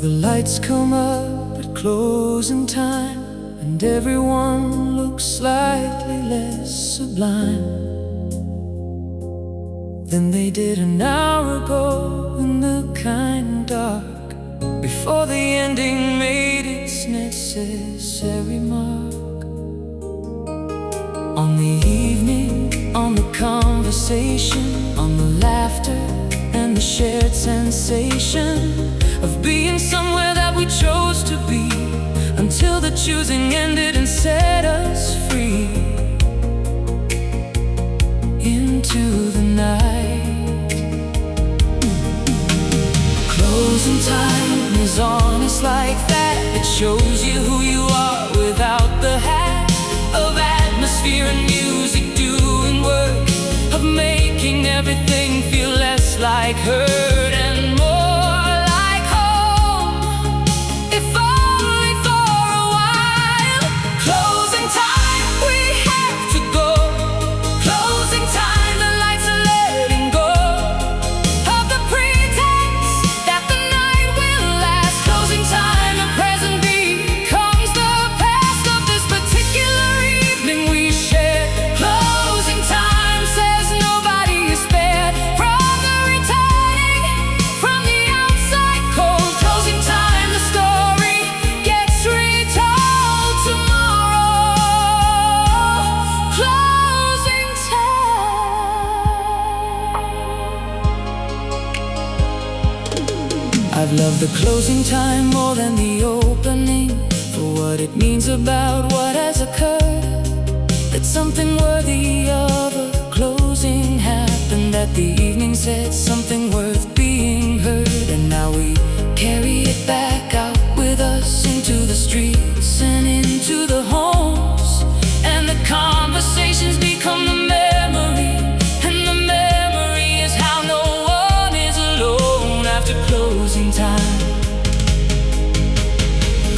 The lights come up at closing time, and everyone looks slightly less sublime than they did an hour ago in the kind dark, before the ending made its necessary mark. On the evening, on the conversation, on the laughter and the shared sensation of being somewhere that we chose to be, until the choosing ended and set us free into the night. Closing time is honest like that. It shows you who you are without the hat of atmosphere and music doing work, of making everything feel less like hurt and more like home, if only for a while. Closing time, we have to go. Closing time, the lights are letting go of the pretense that the night will last. Closing time, the present becomes the past of this particular evening we share. Closing time says nobody is spared from the returning, from the outside cold. Closing time, the story gets retold tomorrow. Closing time. I've loved the closing time more than the opening, for what it means about what has occurred. That something worthy of a closing happened, that the evening said something worth being heard. And now we carry it back out with us into the streets and into the homes, and the conversations become the memory, and the memory is how no one is alone after closing time.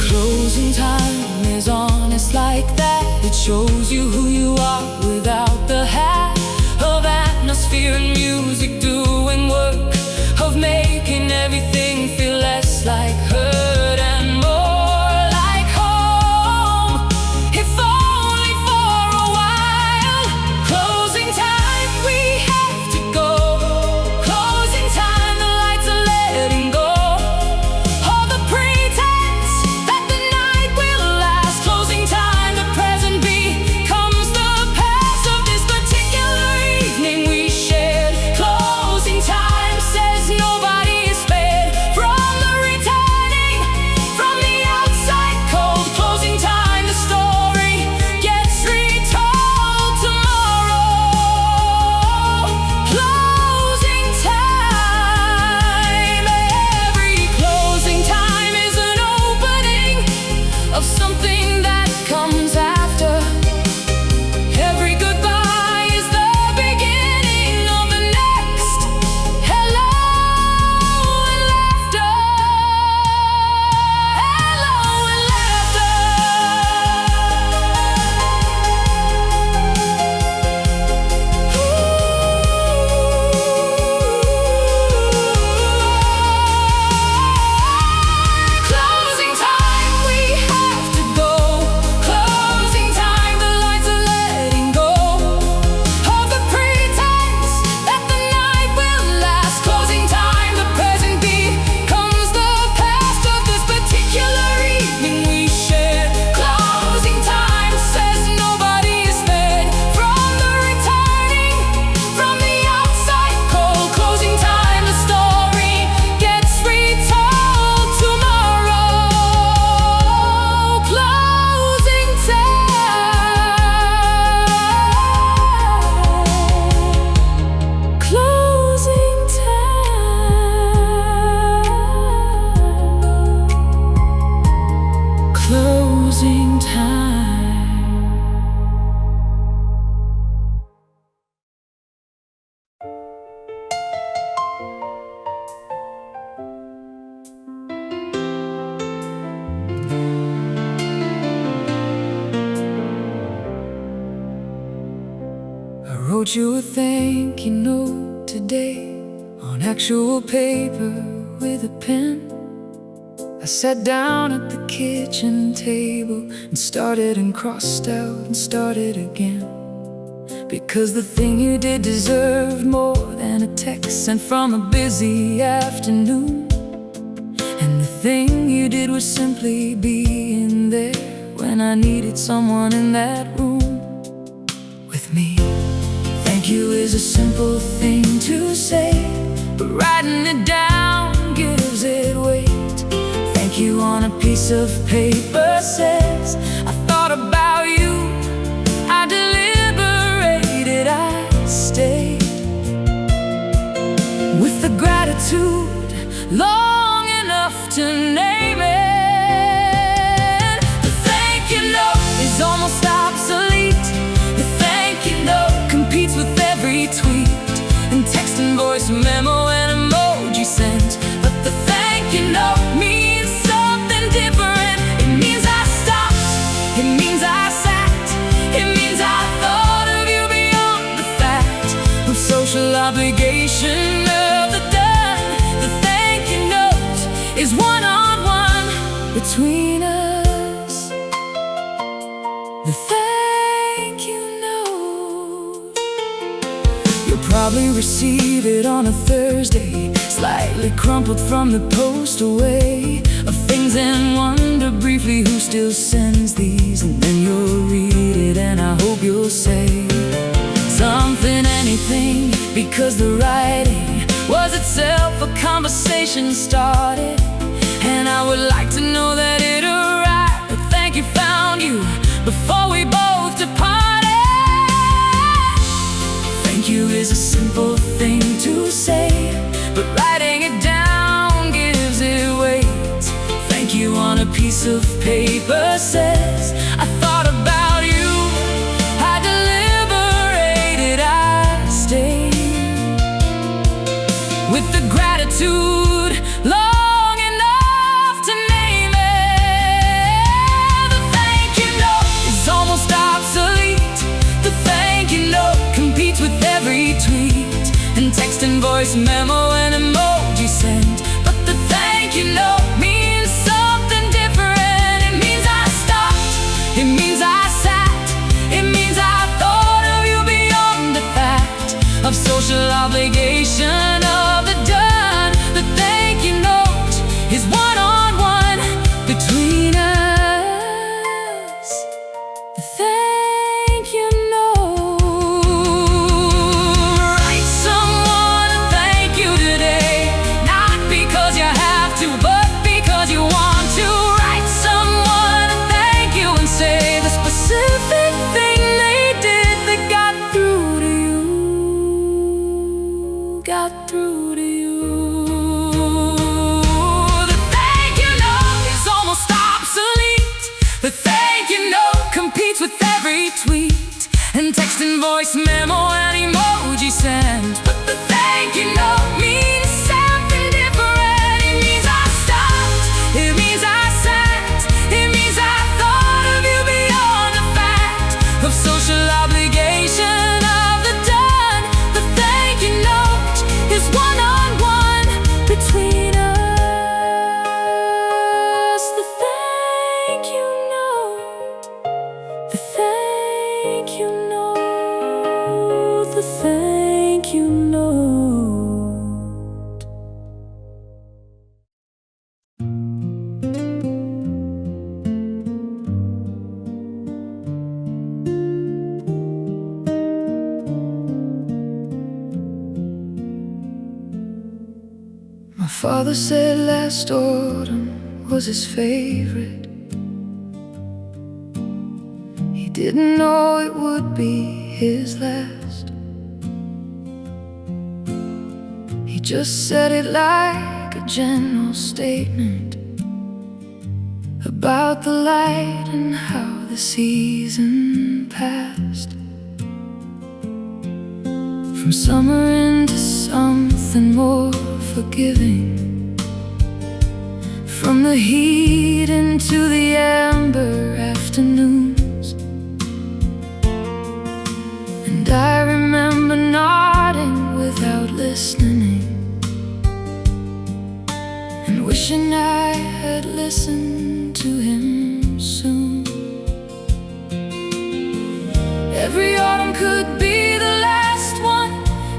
Closing time is honest like that. It shows you who you are without the hat of atmosphere and music doing work, of making everything feel less like hurt and more like home, if only for a while. Closing time, we have to go. Closing time, the lights are letting go all the pretense that the night will last. Closing time, the present becomes the past of this particular evening we shared. Closing time says nobody is spared from the returning, from the outside cold. Closing time, the story gets retold tomorrow. Closing time. Every closing time is an opening of something that comes after. Every goodbye is the beginning of the next hello and laughter. Hello and laughter. Closing time, we have to go. Closing time, the lights are letting go of the pretense that the night will last. Closing time, the present becomes the past of this particular evening we shared. Closing time says nobody is spared from the returning, from the outside cold. Closing time, the story gets retold tomorrow. Closing time. Closing time. Closing time. I wrote you a thank you note today on actual paper with a pen. I sat down at the kitchen table and started and crossed out and started again. Because the thing you did deserved more than a text sent from a busy afternoon. And the thing you did was simply being there when I needed someone in that room with me. Thank you is a simple thing to say, but writing it down gives it weight. Thank you on a piece of paper says, I thought about you, I deliberated, I stayed with the gratitude long enough to name it. The thank you note is almost obsolete. The thank you note competes with every tweet and text and voice memo and emoji sent. But the thank you note means something different. It means I stopped, it means I sat, it means I thought of you beyond the fact of social obligation of the done. The thank you note is one-on-one between us. The thank you note, you'll probably receive it on a Thursday, slightly crumpled from the post away. Of things and wonder briefly who still sends these. And then you'll read it and I hope you'll say something, anything, because the writing was itself a conversation started. And I would like to know that it arrived, but thank you found you before we both departed. Thank you is a simple thing to say, but writing it down gives it weight. Thank you on a piece of paper says, I thought about you, I deliberated, I stayed with the gratitude long enough to name it. The thank you note is almost obsolete. The thank you note competes with every tweet and text and voice memo and emoji sent. But the thank you note means something different. It means I stopped, it means I sat, it means I thought of you beyond the fact of social obligation of the done. The thank you note is one-on-one between us. The thank you note. Write someone a thank you today, not because you have to, but because you want to. Write someone a thank you and say the specific thing they did that got through to you, got through to you. The thank you note is almost obsolete. The thank you note competes with every tweet and text and voice memo and emoji sent. But the thank you note means something different. It means I stopped, it means I sat, it means I thought of you beyond the fact of social obligation of the done. The thank you note is one-on-one between us. The thank you note, the thank you note, the thank you note. My father said last autumn was his favorite. He didn't know it would be his last. He just said it like a general statement about the light and how the season passed. From summer into something more forgiving, from the heat into the amber afternoons. And I remember nodding without listening and wishing wishing I had listened to him soon. Every autumn could be the last one.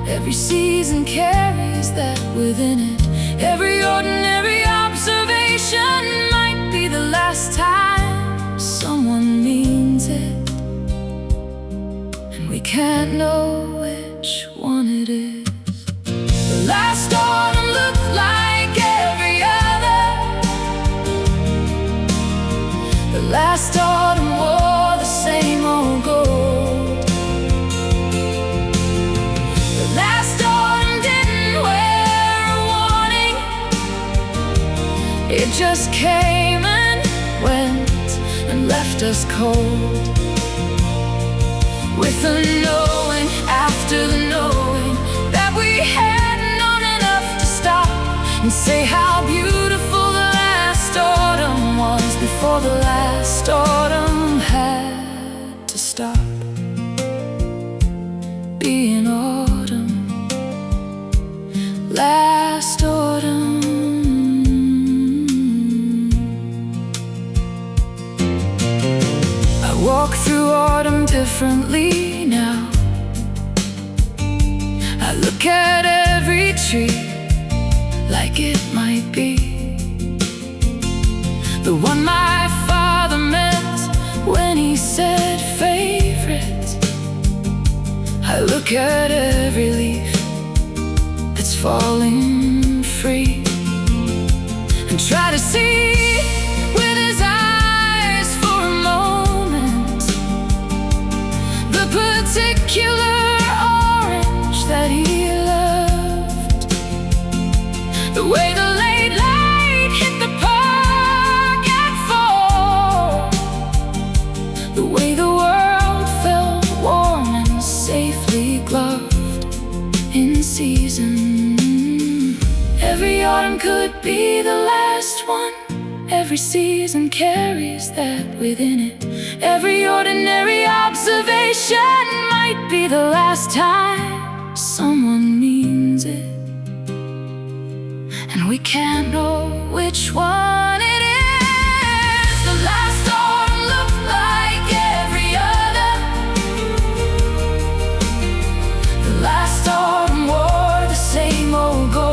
Every season carries that within it. Every ordinary observation might be the last time someone means it, and we can't know which one it is. The last autumn looked like every other. The last autumn wore the same old gold. The last autumn didn't wear a warning. It just came and went and left us cold, with the knowing after the knowing that we hadn't known enough to stop and say how beautiful the last autumn was before the last autumn had to stop being autumn. Last autumn. I walk through autumn differently now. I look at every tree like it might be the one my father meant when he said favorite. I look at every leaf that's falling free and try to see with his eyes for a moment the particular orange that he loved, the way the late light hit the park at fall, the way the world felt warm and safely gloved in season. Every autumn could be the last one. Every season carries that within it. Every ordinary observation might be the last time someone means it, and we can't know which one it is. The last autumn looked like every other. The last autumn wore the same old gold.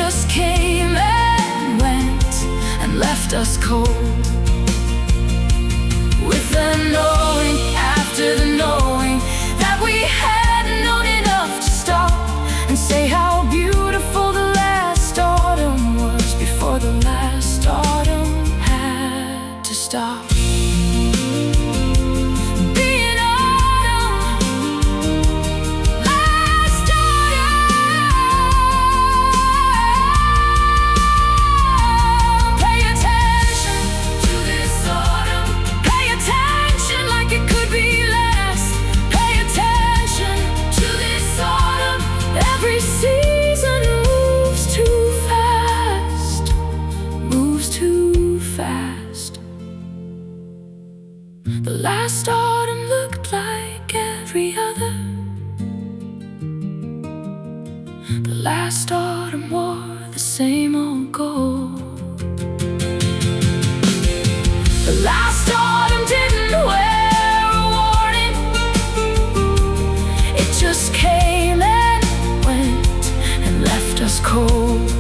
Just came and went and left us cold, with the knowing after the knowing that we hadn't known enough to stop and say how beautiful the last autumn was before the last autumn had to stop. The last autumn looked like every other. The last autumn wore the same old gold. The last autumn didn't wear a warning. It just came and went and left us cold,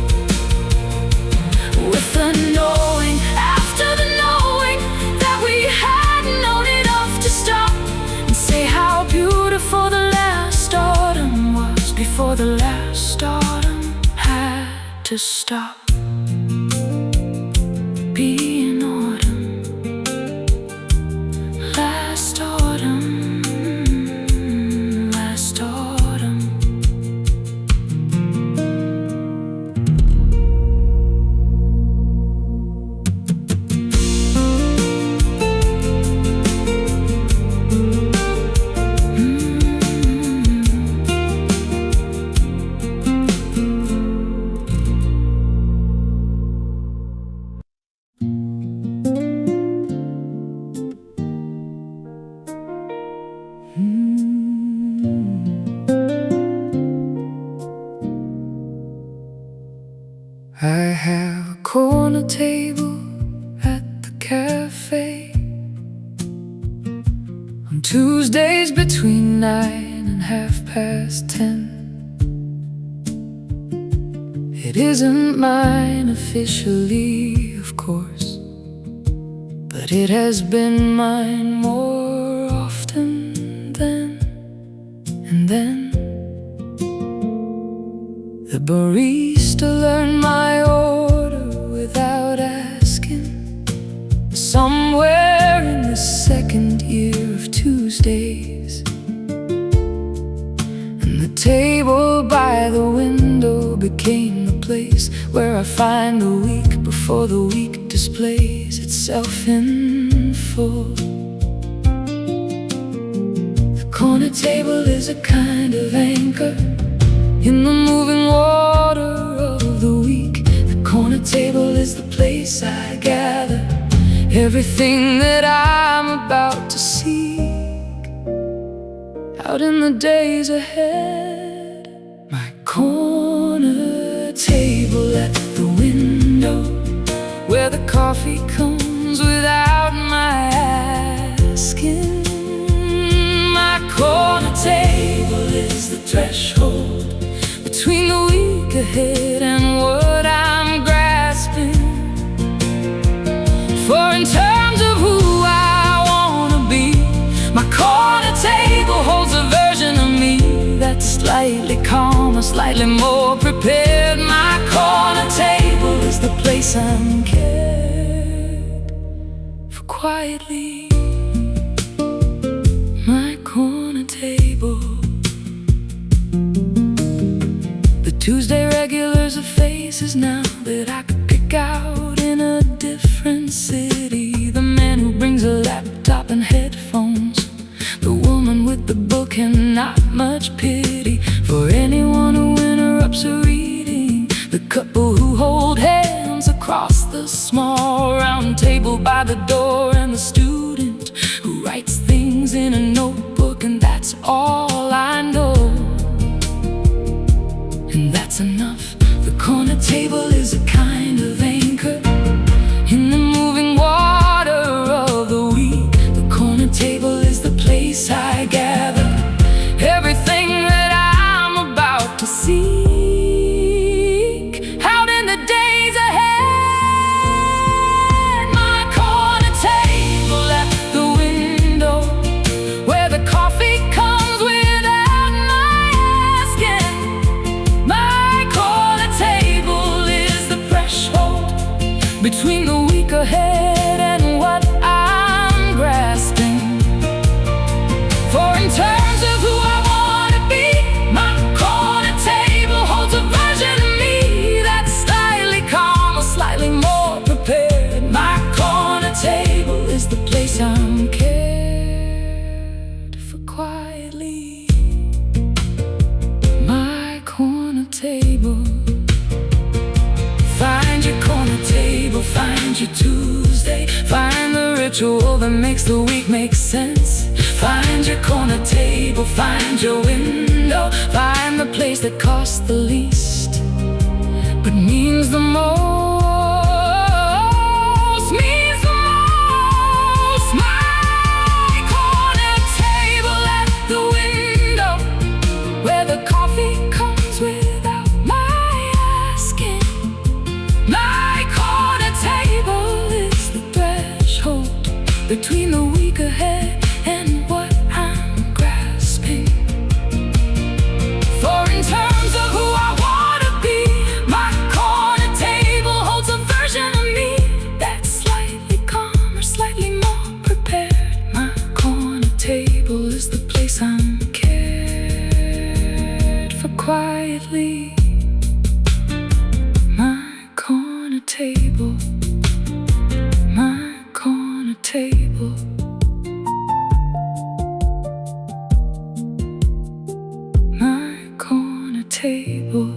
with the knowing after the knowing that we hadn't known enough to stop and say how beautiful the last autumn was before the last autumn had to stop being autumn. Last autumn, last autumn. Tuesdays between 9 and 10:30. It isn't mine officially, of course, but it has been mine more often than. And then the barista learned my order without asking. Somewhere in the second year of Tuesdays, and the table by the window became the place where I find the week before the week displays itself in full. The corner table is a kind of anchor in the moving water of the week. The corner table is the place I gather everything that I'm about to seek out in the days ahead. My corner table at the window, where the coffee comes without my asking. My corner table is the threshold between the week ahead and what I'm grasping. For in terms of who I wanna be, my corner table holds a version of me that's slightly calmer, slightly more prepared. My corner table is the place I'm cared for quietly. My corner table. The Tuesday regulars are faces now that I could pick out in a different city. The man who brings a laptop and headphones, the woman with the book and not much pity for anyone who interrupts her reading, the couple who hold hands across the small round table by the door, and the student who writes things in a notebook, and that's all I know, and that's enough. The corner table is a kind of anchor in the moving water of the week. The corner table is the place I gather everything that I'm about to seek out in the days ahead. My corner table at the window, where the coffee comes without my asking. My corner table is the threshold between the week ahead and what I'm grasping. For in terms of who I wanna be, my corner table holds a version of me that's slightly calmer, slightly more prepared. My corner table is the place I'm cared for quietly. My corner table. Find your corner table, find your Tuesday. Find the ritual that makes the week make sense. Find your corner table, find your window. Find the place that costs the least but means the most, means the most. My corner table at the window, where the coffee comes without my asking. My corner table is the threshold between the week ahead and what I'm grasping. For in terms of who I wanna be, my corner table holds a version of me that's slightly calmer, slightly more prepared. My corner table is the place I'm cared for quietly. My corner table, my corner table. My corner table.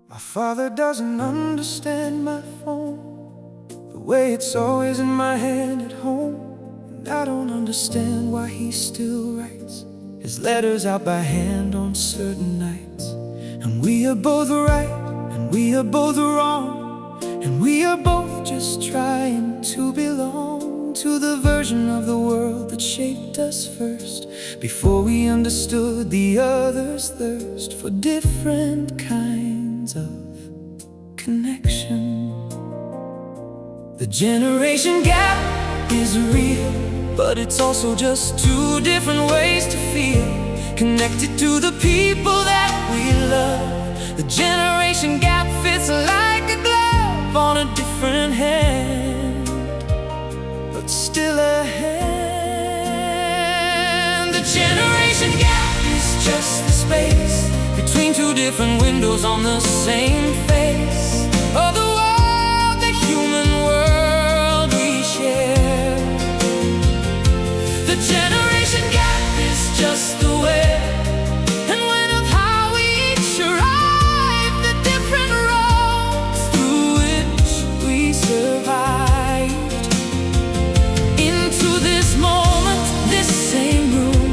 My father doesn't understand my phone, the way it's always in my hand at home. And I don't understand why he still writes his letters out by hand on certain nights. And we are both right, and we are both wrong, and we are both just trying to belong to the version of the world that shaped us first, before we understood the other's thirst for different kinds of connection. The generation gap is real, but it's also just two different ways to feel connected to the people that we love. The generation gap fits like a glove on a different hand, but still a hand. The generation gap is just the space between two different windows on the same face of the world, the human world we share. The generation gap is just the where and when of how we each arrive, the different roads through which we survived into this moment, this same room.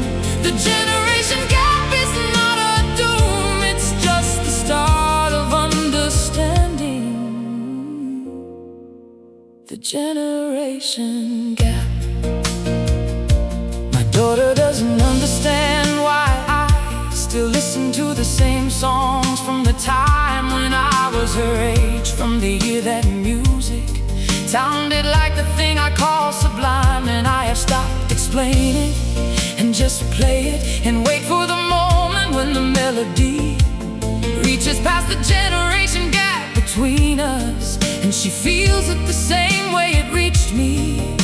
The generation gap is not a doom, it's just the start of understanding. The generation gap. My daughter doesn't understand why I still listen to the same songs from the time when I was her age, from the year that music sounded like the thing I call sublime. And I have stopped explaining and just play it and wait for the moment when the melody reaches past the generation gap between us, and she feels it the same way it reached me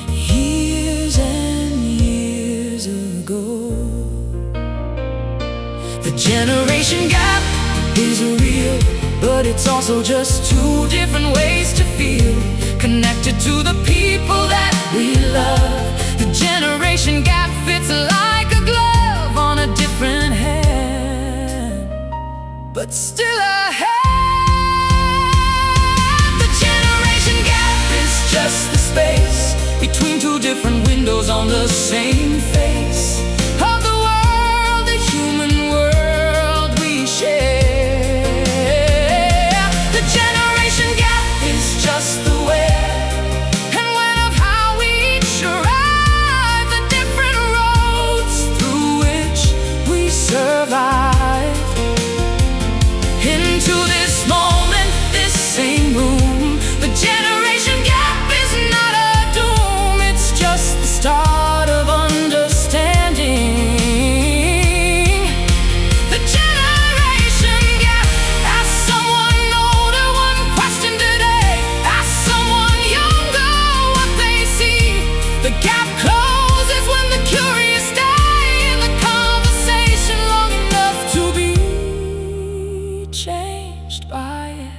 years and years ago. The generation gap is real, but it's also just two different ways to feel connected to the people that we love. The generation gap fits like a glove on a different hand, but still a hand. The generation gap is just the space between two different windows on the same face of the world, the human world we share. The generation gap is just the where and when of how we each arrive, the different roads through which we survive into this moment, this same room. The generation gap is not a doom, it's just the start of understanding. The generation gap. Ask someone older one question today, ask someone younger what they see. The gap closes when the curious stay in the conversation long enough to be changed by it,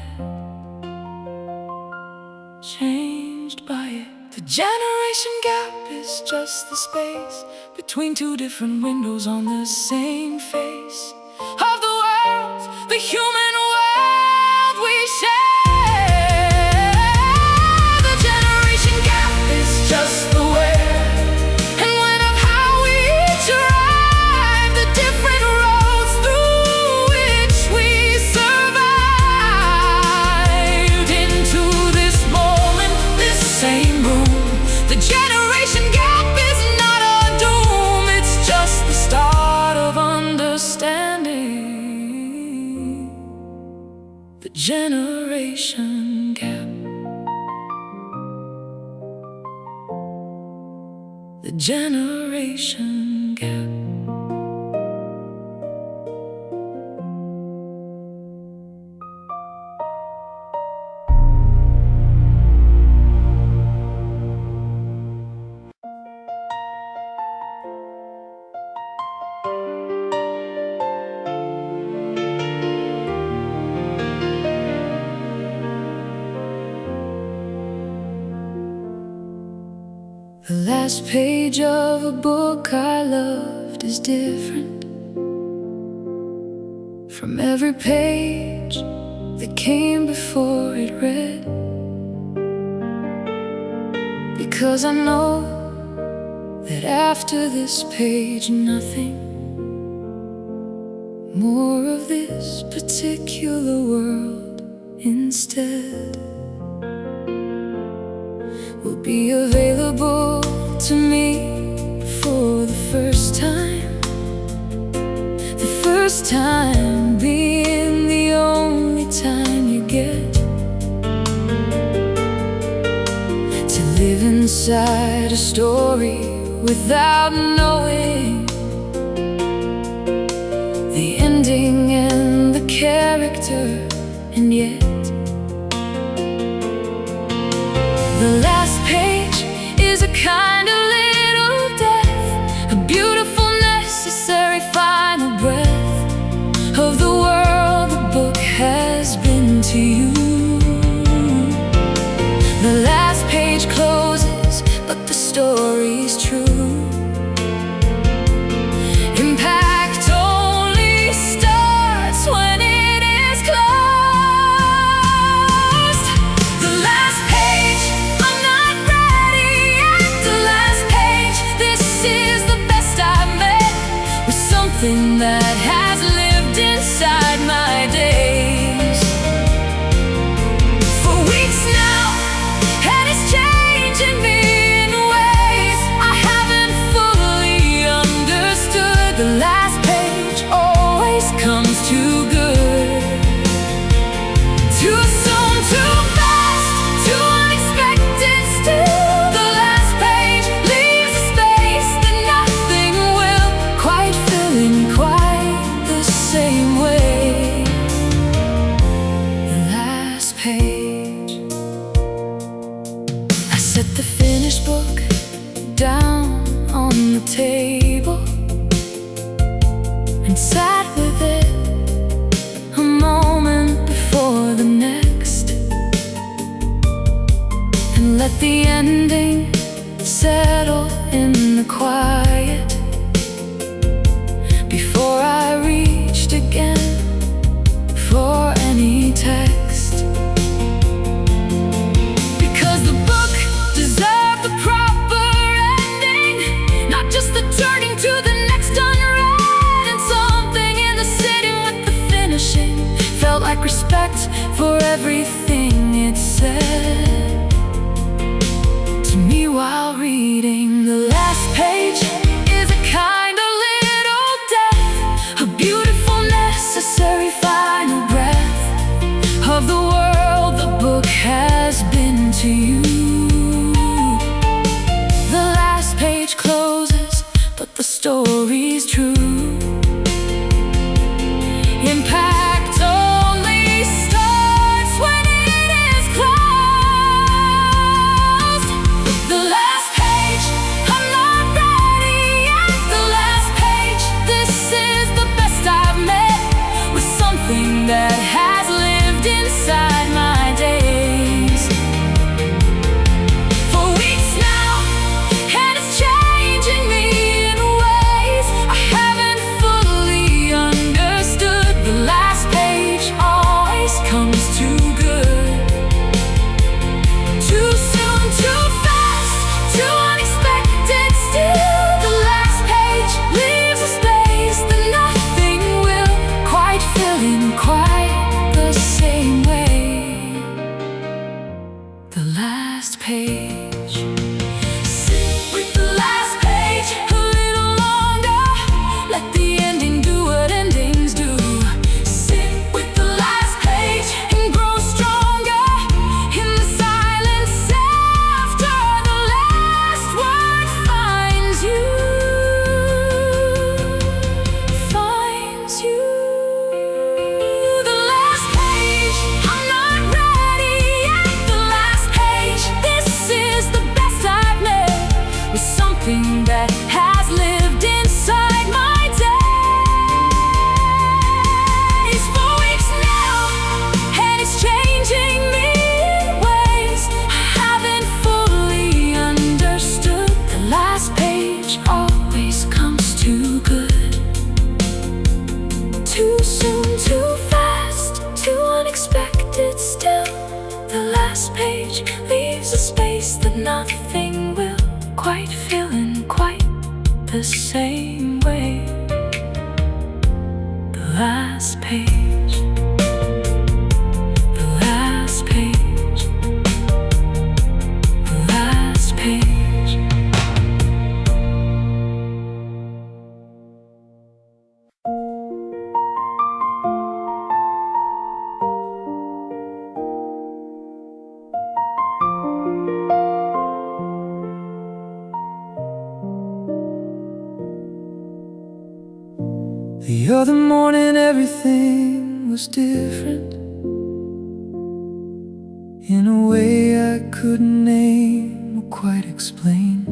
changed by it. The generation gap is just the space between two different windows on the same face of the world, the human world we share. The generation gap is just the where and when of how we each arrive, the different roads through which we survived into this moment, this same room. The generation gap is not a doom, it's just the start of understanding. The generation gap. The generation gap. The last page of a book I loved is different from every page that came before it read, because I know that after this page nothing more of this particular world instead will be available to me for the first time. The first time being the only time you get to live inside a story without knowing the ending and the character, and yet the last page is a kind of little death, a beautiful, necessary final breath of the world the book has been to you. The last page closes, but the story's true. Impact only starts when it is closed. The last page, I'm not ready yet. The last page, this is the best I've met with something that has lived inside my days for weeks now, and it's changing me in ways I haven't fully understood. The last page always comes too good, too soon, too fast, too unexpected still. The last page leaves a space that nothing will quite fill in quite the same way. The last page. I set the finished book down on the table and sat with it a moment before the next, and let the ending settle in the quiet before I reached again for any text. Because the book deserved the proper ending, not just the turning to the next unread. And something in the sitting with the finishing felt like respect for everything it said to me while reading. The last page is a kind of little death, a beautiful, necessary final breath of the world the book has been to you. The last page closes, but the story's true. Impact only starts when it is closed. The last page, I'm not ready yet. The last page, this is the best I've met with something that has lived inside my days for weeks now, and it's changing me in ways I haven't fully understood. The last page always comes too good, too soon, too fast, too unexpected still. The last page leaves a space that nothing will quite fill in quite the same way. The last page. Sit with the last page a little longer. Let the ending do what endings do. Sit with the last page and grow stronger in the silence after the last word finds you. Finds you. The last page, I'm not ready yet. The last page, this is the best I've made with something that has lived inside my days for weeks now, and it's changing me in ways I haven't fully understood. The last page always comes too good, too soon, too fast, too unexpected still. The last page leaves a space that nothing will quite fill in quite the same way. The last page, the last page, the last page. The other morning everything was different, in a way I couldn't name or quite explain.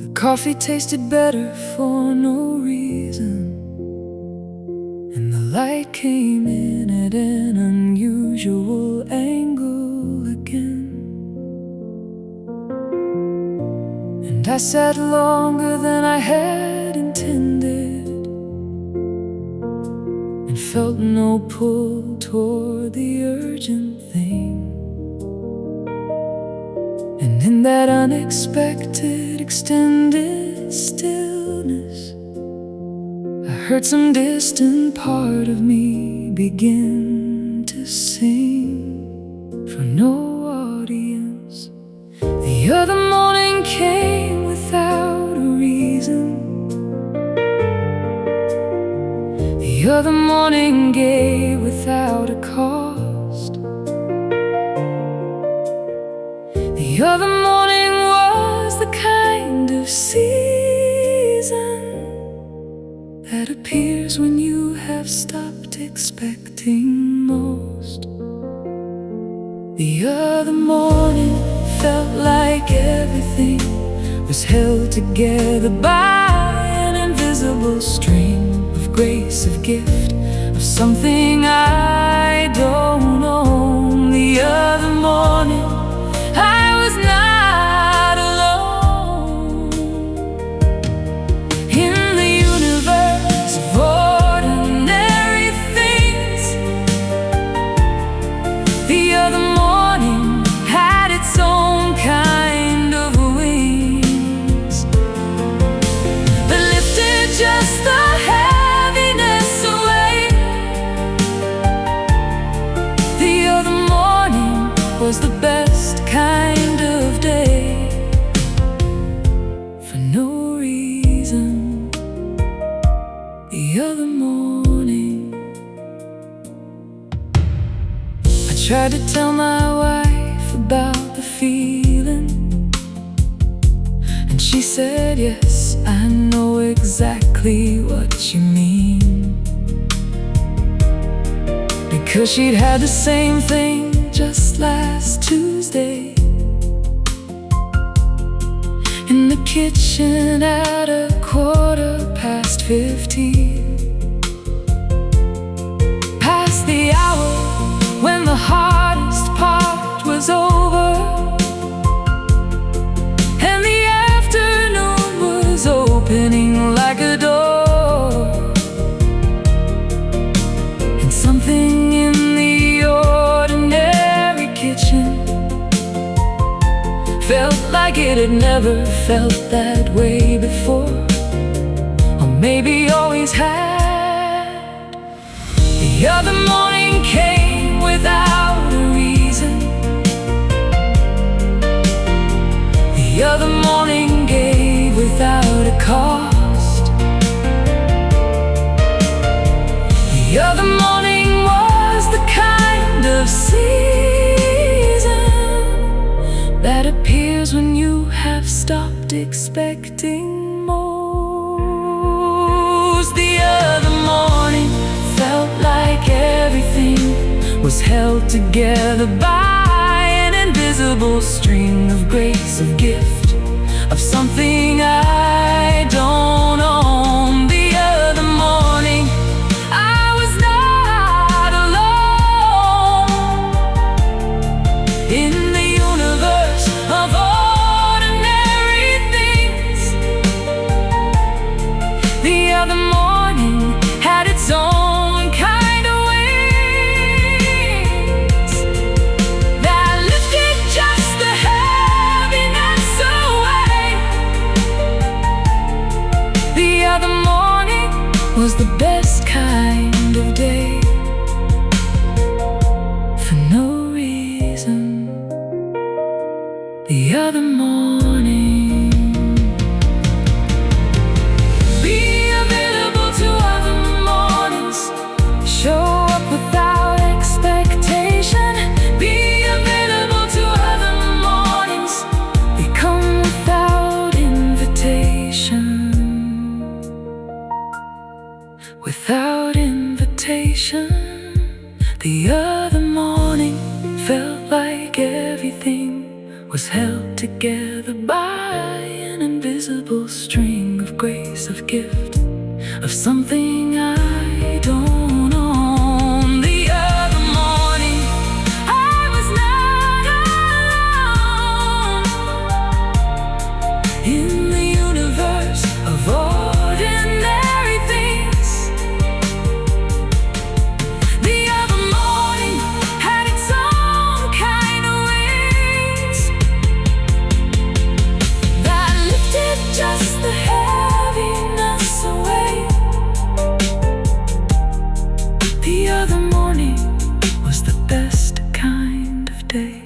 The coffee tasted better for no reason, and the light came in at an unusual angle again. And I sat longer than I had intended, and felt no pull toward the urgent thing. And in that unexpected, extended stillness, I heard some distant part of me begin to sing for no audience. The other morning came without a reason. The other morning gave without a cost. The other morning was the kind of season that appears when you have stopped expecting most. The other morning felt like everything was held together by an invisible string of grace, of gift, of something I don't own. The other morning I was not alone in the universe of ordinary things. The other morning had its own kind of wings that lifted just the heaviness away. The other morning was the best kind of day, for no reason. The other morning I tried to tell my wife about the feeling, and she said, yes, I know exactly what you mean, because she'd had the same thing just last Tuesday in the kitchen at 15:15, past the hour when the hardest part was over, and the afternoon was opening like a door, and something in the ordinary kitchen felt like it had never felt that way before, or maybe always had. The other morning came without a reason. The other morning gave without a cost. The other morning was the kind of season that appears when you have stopped expecting most. The other morning felt like everything was held together by an invisible string of grace, of gift, of something I don't own. The other morning I was not alone in the universe of ordinary things. The other morning had its own kind of wings that lifted just the heaviness away. The other morning was the best kind of day. For no reason, the other morning. Be available to other mornings. Show up without expectation. Be available to other mornings. Become without invitation. Without invitation. The other morning felt like everything was held together by an invisible string of grace, of gift, of something I don't own. The other morning I was not alone in the universe of ordinary things. The other morning had its own kind of wings that lifted just the heaviness away. The other morning was the best kind of day.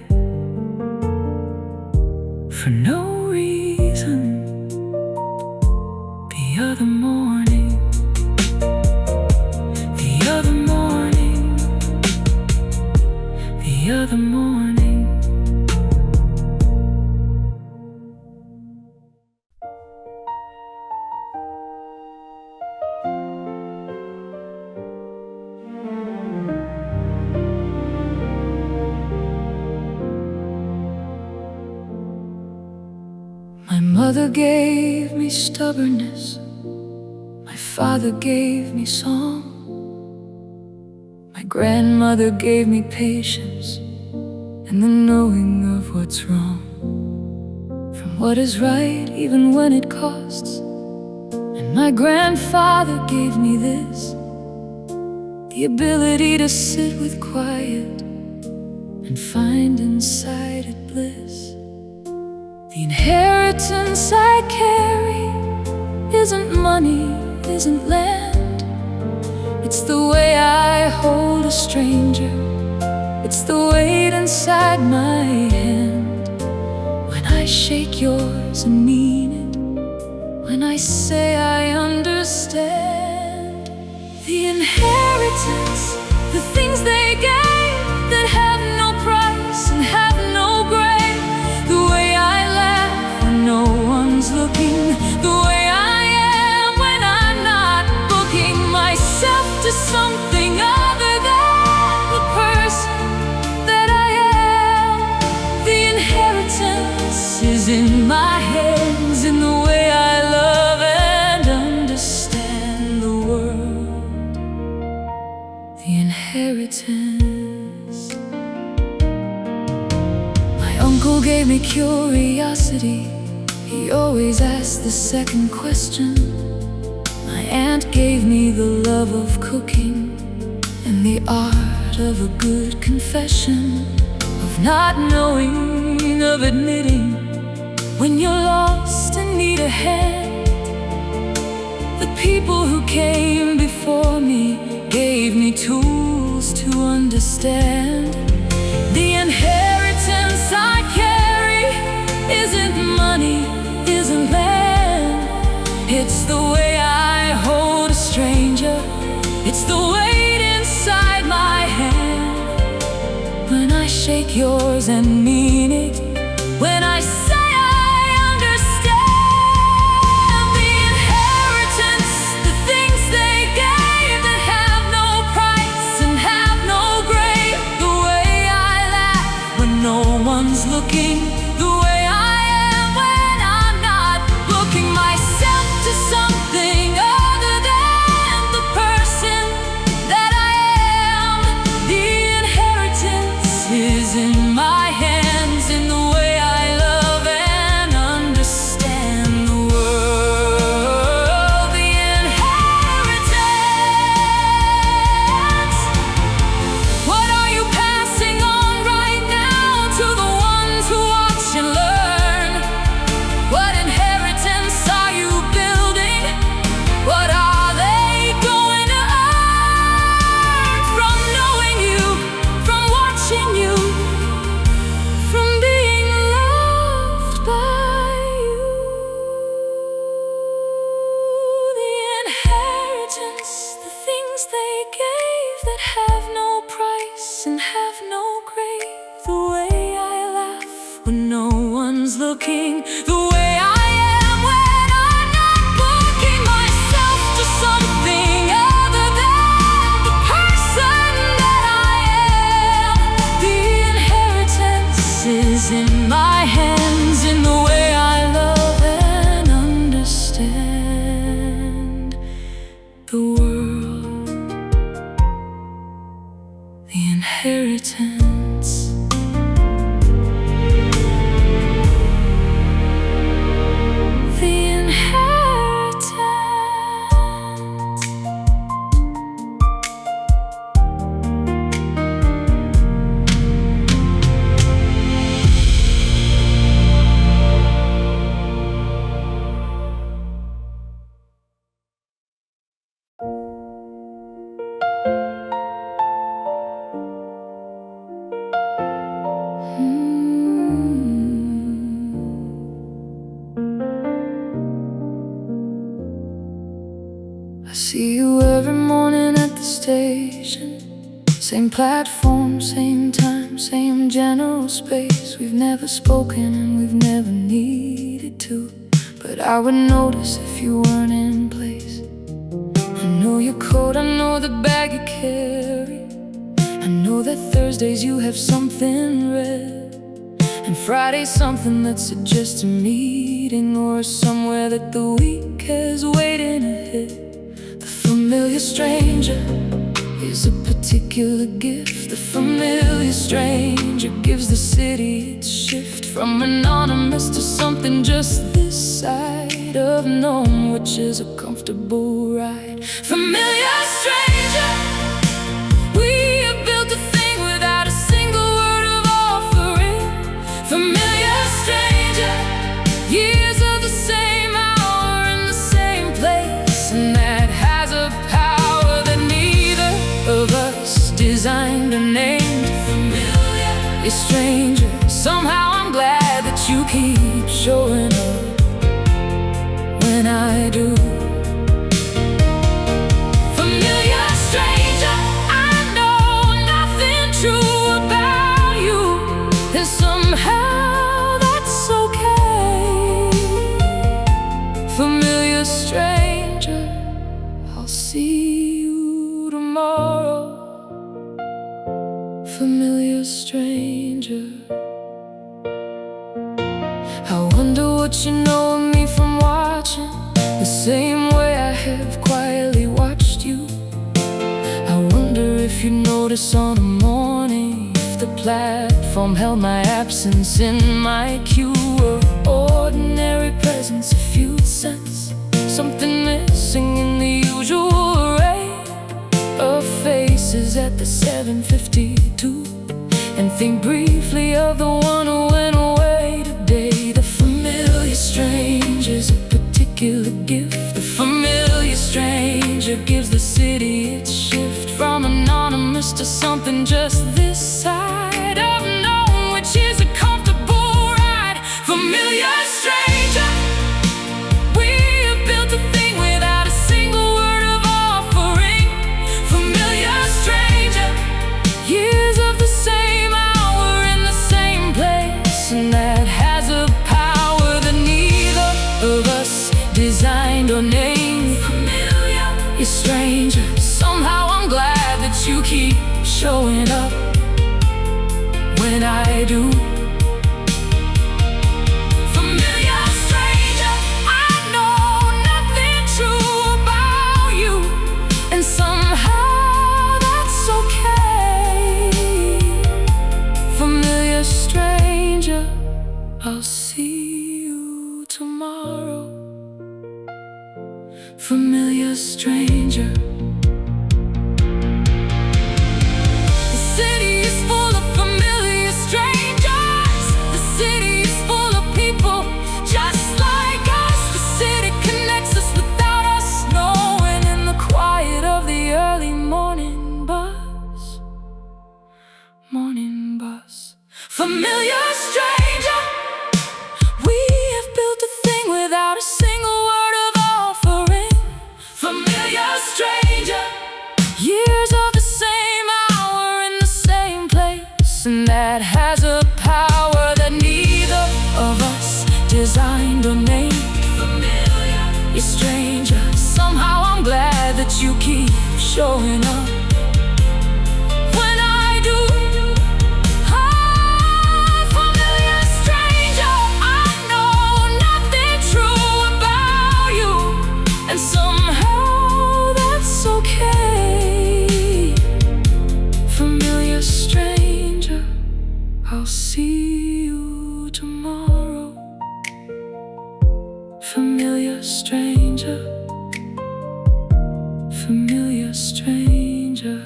For no reason. The other morning. The other morning. The other morning. My mother gave me stubbornness. My father gave me song. My grandmother gave me patience and the knowing of what's wrong, from what is right even when it costs. And my grandfather gave me this, the ability to sit with quiet and find inside it bliss. The inheritance I carry isn't money, isn't land. It's the way I hold a stranger. It's the weight inside my hand. When I shake yours and mean it. When I say I understand. The inheritance, the things they gave that have no price and have no grave. The way I laugh when no one's looking. The way I am when I'm not booking myself to something other than the person that I am. The inheritance is in my hands, in the way I love and understand the world. The inheritance. My uncle gave me curiosity. He always asked the second question. My aunt gave me the love of cooking and the art of a good confession, of not knowing, of admitting when you're lost and need a hand. The people who came before me gave me tools to understand. The inheritance I carry isn't money, isn't land. It's the way I hold a stranger. It's the weight inside my hand. When I shake yours and mean it. When I say I understand. The inheritance, the things they gave that have no price and have no grave. The way I laugh when no one's looking. The way I am when I'm not booking myself to something other than the person that I am. The inheritance is in my hands, looking the way I am when I'm not booking myself to something other than the person that I am. The inheritance is in my hands, in the way I love and understand the world. The inheritance. The inheritance. I see you every morning at the station. Same platform, same time, same general space. We've never spoken and we've never needed to, but I would notice if you weren't in place. I know your coat, I know the bag you carry. I know that Thursdays you have something red, and Friday's something that suggests a meeting or somewhere that the week has waiting ahead. The familiar stranger is a particular gift. The familiar stranger gives the city its shift from anonymous to something just this side of known, which is a comfortable ride. Familiar stranger, we have built a thing without a single word of offering. Familiar stranger, years of the same hour in the same place, and that has a power that neither of us designed or named. Familiar, a stranger. Somehow I'm glad that you keep showing up when I do. Familiar stranger, I know nothing true about you, and somehow that's okay. Familiar stranger, I'll see you tomorrow. Familiar stranger, I wonder what you know of me from watching the same way I have quietly watched you. I wonder if you notice on a morning if the platform held my absence in my queue of ordinary presence, a few cents, something missing in the usual array of faces at the 7:52, and think briefly of the one who went away today. The familiar stranger's a particular gift. The familiar stranger gives the city its shift from anonymous to something just this side of known, which is a comfortable ride. Familiar stranger, we have built a thing without a single word of offering. Familiar stranger, years of the same hour in the same place, and that has a power that neither of us designed or named. Familiar, you're stranger. Somehow I'm glad that you keep showing up when I do. Familiar stranger, I know nothing true about you, and somehow that's okay. Familiar stranger, I'll see you tomorrow. Familiar stranger. The city is full of familiar strangers. The city is full of people just like us. The city connects us without us knowing, in the quiet of the early morning bus. Morning bus. Familiar stranger, we have built a thing without a single word of offering. Familiar stranger, years of the same hour in the same place, and that has a power that neither of us you keep showing up. When I do, I'm familiar stranger. I know nothing true about you, and somehow that's okay. Familiar stranger, I'll see you tomorrow. Familiar stranger, familiar stranger.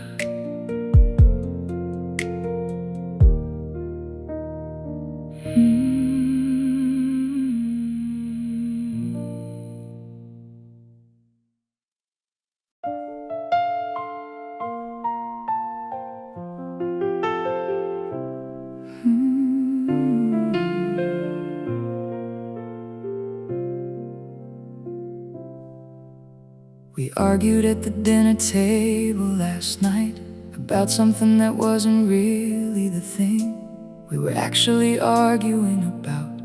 We argued at the dinner table last night about something that wasn't really the thing we were actually arguing about,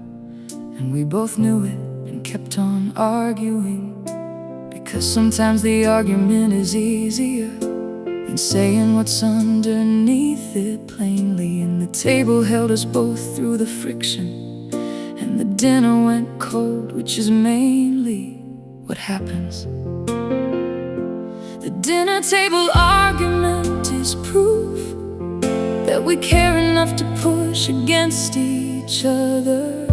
and we both knew it and kept on arguing, because sometimes the argument is easier than saying what's underneath it plainly. And the table held us both through the friction, and the dinner went cold, which is mainly what happens. The dinner table argument is proof that we care enough to push against each other.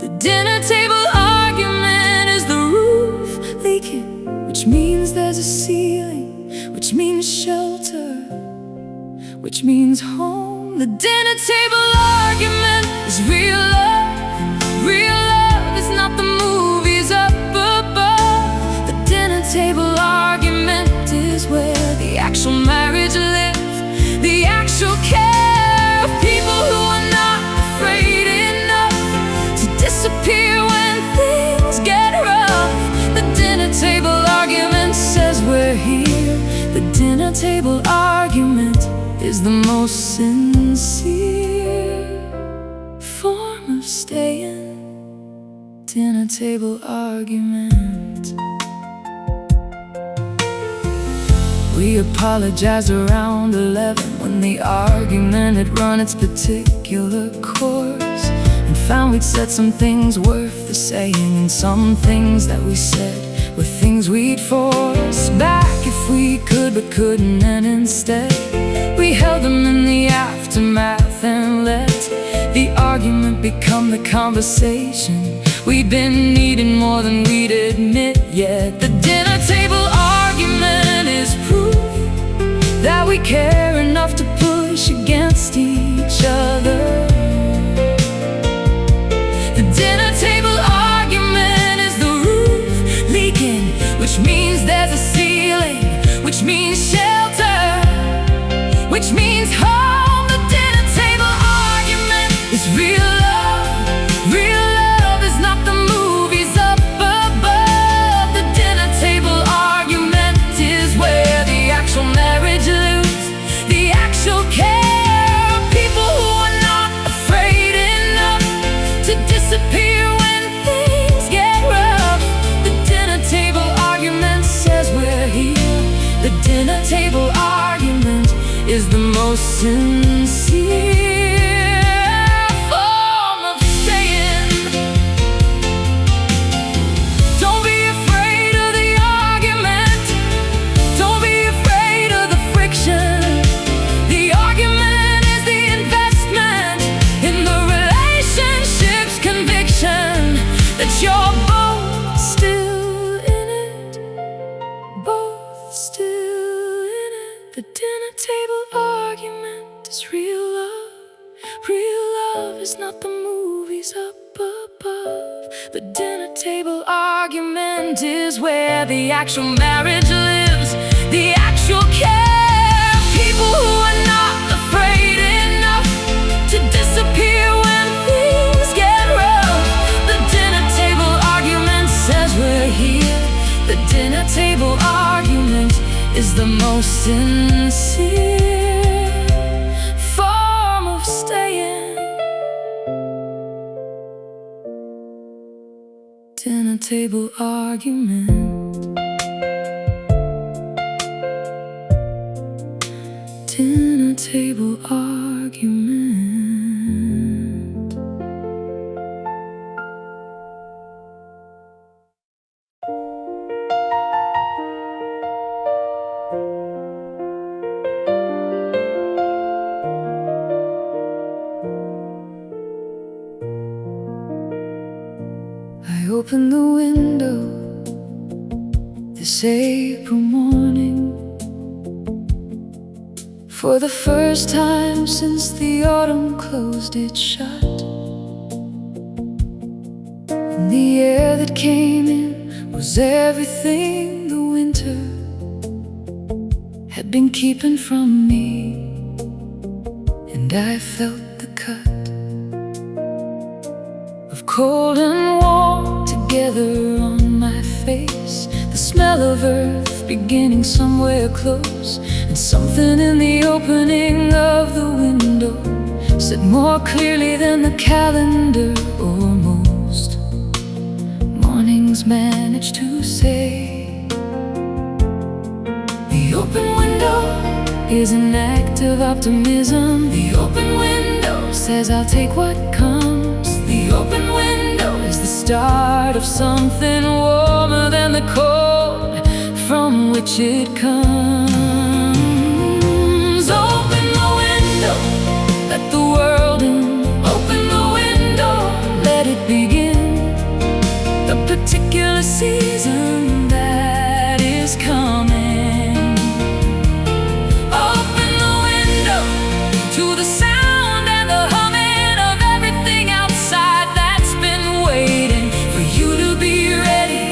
The dinner table argument is the roof leaking, which means there's a ceiling, which means shelter, which means home. The dinner table argument is real love. Real love is not the movies up above. Table argument is where the actual marriage lives, the actual care of people who are not afraid enough to disappear when things get rough. The dinner table argument says we're here. The dinner table argument is the most sincere form of staying. Dinner table argument. We apologized around 11 when the argument had run its particular course, and found we'd said some things worth the saying, and some things that we said were things we'd force back if we could but couldn't. And instead we held them in the aftermath and let the argument become the conversation we'd been needing more than we'd admit yet. The dinner table argument is proof that we care enough to push against each other. The dinner table argument is the roof leaking, which means there's a ceiling, which means shelter, which means home. The dinner table argument is real love. Real love is not the movies up above. The dinner table argument is where the actual marriage lives, the actual care of people who are not afraid enough to disappear when things get rough. The dinner table argument says we're here. The dinner table argument is the most sincere form of staying. Don't be afraid of the argument. Don't be afraid of the friction. The argument is the investment in the relationship's conviction that you're both still in it, both still in it. The dinner table argument is real love. Real love is not the movies up above. The dinner table argument is where the actual marriage lives, the actual care of people who are not afraid enough to disappear when things get rough. The dinner table argument says we're here. The dinner table argument is the most sincere form of staying. Dinner table argument. table argument. I opened the window this April morning. For the first time since the autumn closed its shut, and the air that came in was everything the winter had been keeping from me. And I felt the cut of cold and warm together on my face, the smell of earth beginning somewhere close. And something in the opening of the window said more clearly than the calendar or most mornings manage to say. The open window is an act of optimism. The open window says I'll take what comes. The open window is the start of something warmer than the cold from which it comes. Open the window, let the world in. Open the window, let it begin. The particular season that is coming. Open the window to the sound and the humming of everything outside that's been waiting for you to be ready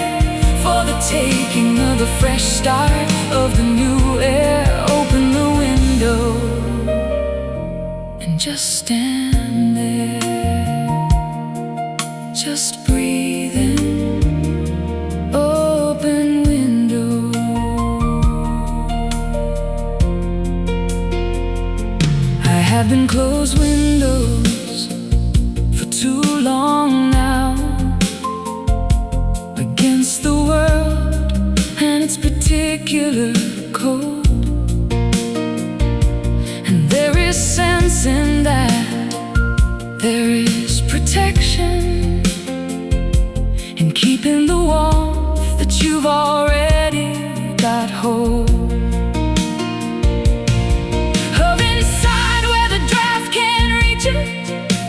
for the taking of the fresh start of the new air. Open the window and just stand there, just breathe in. Open window. I have been closed windows for too long now, against the world and its particular code. And there is sense in that, there is protection in keeping the warmth that you've already got hold of inside where the draft can't reach it.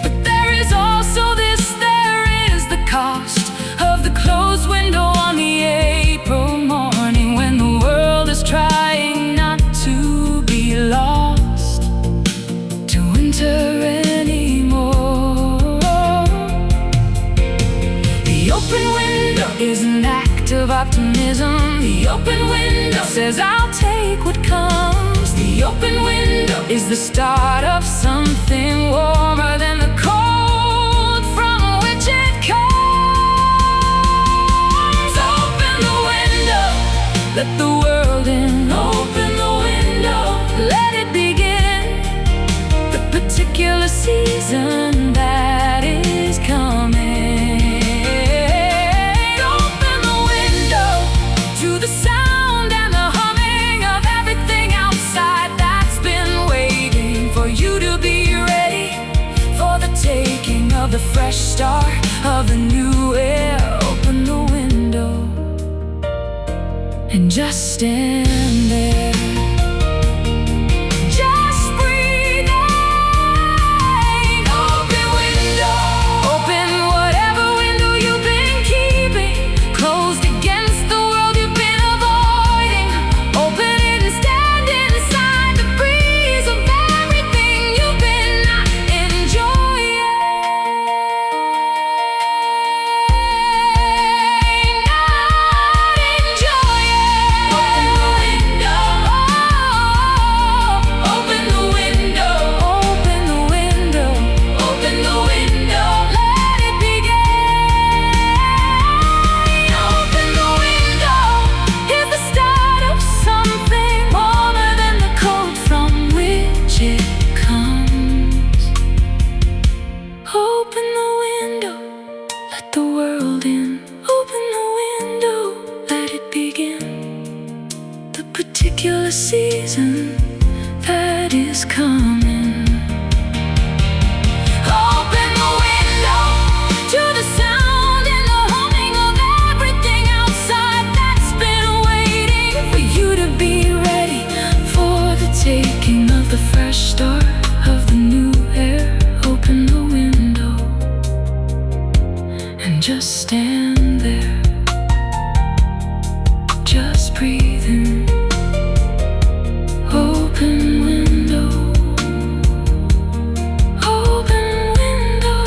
But there is also this, there is the cost of the closed window on the April morning when the world is trying not to be lost to winter anymore. The open window is an act of optimism. The open window says I'll take what comes. The open window is the start of something warmer than the cold from which it comes. Open the window, let the world in. Open the window, let it begin. The particular season that is coming. Open the window to the sound and the humming of everything outside that's been waiting for you to be ready for the taking of the fresh start of the new air. Open the window and just stand there, just breathing. Open window, open whatever window you've been keeping closed against the world you've been avoiding. Open it and stand inside the breeze of everything you've been not enjoying. Open the window, open the window, open the window, let it begin. Open the window is the start of something warmer than the cold from which it comes. Open the window, let the world in. Open the window, let it begin. The particular season that night is coming. Open the window to the sound and the humming of everything outside that's been waiting for you to be ready for the taking of the fresh start of the new air. Open the window and just stand there, just breathing. Open window, open window.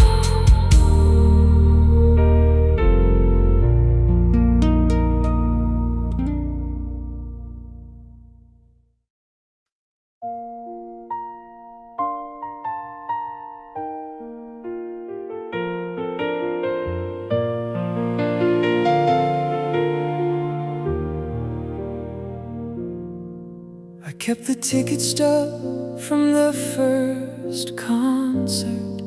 I kept the ticket stub from the first concert.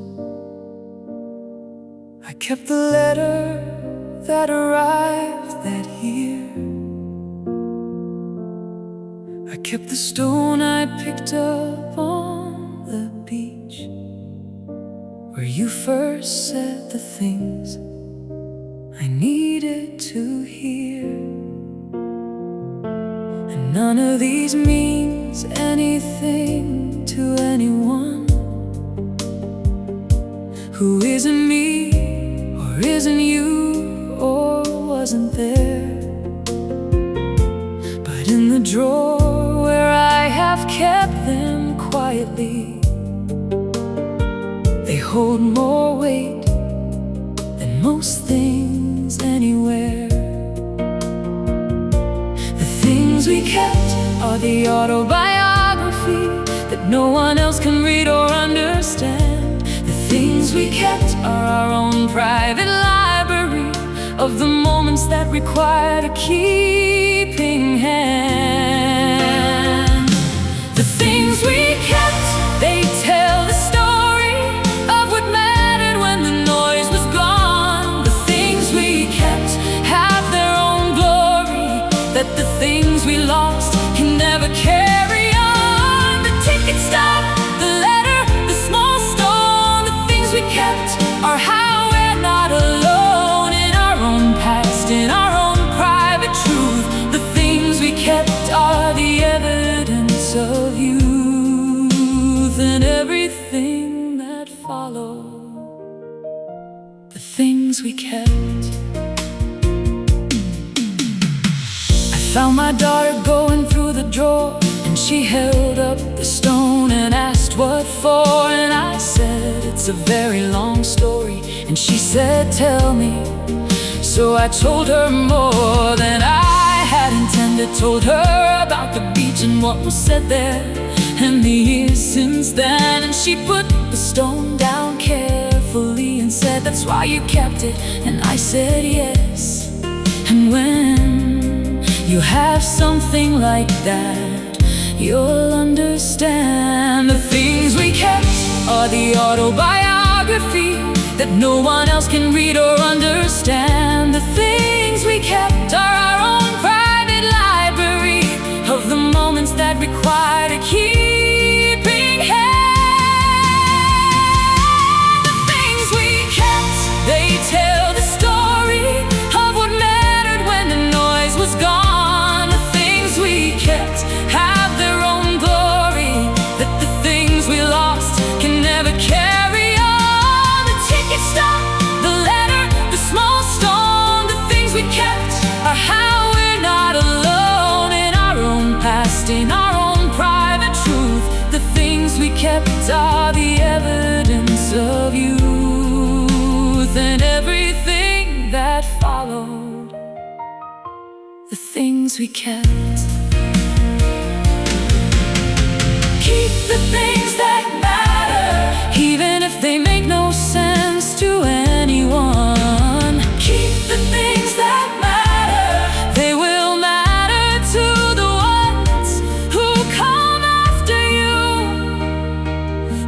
I kept the letter that arrived that year. I kept the stone I picked up on the beach, where you first said the things I needed to hear. And none of these means anything to anyone who isn't me, or isn't you, or wasn't there. But in the drawer where I have kept them quietly, they hold more weight than most things anywhere. The things we kept are the autobiography that no one else can read or understand. The things we kept are our own private library of the moments that required a keeping hand. The things we kept, they tell the story of what mattered when the noise was gone. The things we kept have their own glory that the things we lost can never carry on. The ticket stub, the letter, the small stone. The things we kept are how we're not alone in our own past, in our own private truth. The things we kept are the evidence of youth and everything that followed. The things we kept. I found my daughter going through the drawer, and she held up the stone and asked what for. And I said, it's a very long story. And she said, tell me. So I told her more than I had intended. Told her about the beach and what was said there, and the years since then. And she put the stone down carefully and said, that's why you kept it. And I said, yes. And when you have something like that, you'll understand. The things we kept are the autobiography that no one else can read or understand. The things we kept are our own private library of the moments that required a keeping hand. The things we kept, they tell the story of what mattered when the noise was gone. The things we kept have their own glory that the things we lost can never carry on. The ticket stub, the letter, the small stone. The things we kept are how we're not alone in our own past, in our own private truth. The things we kept are the evidence of youth and everything that followed. The things we kept. Keep the things that matter, even if they make no sense to anyone. Keep the things that matter, they will matter to the ones who come after you,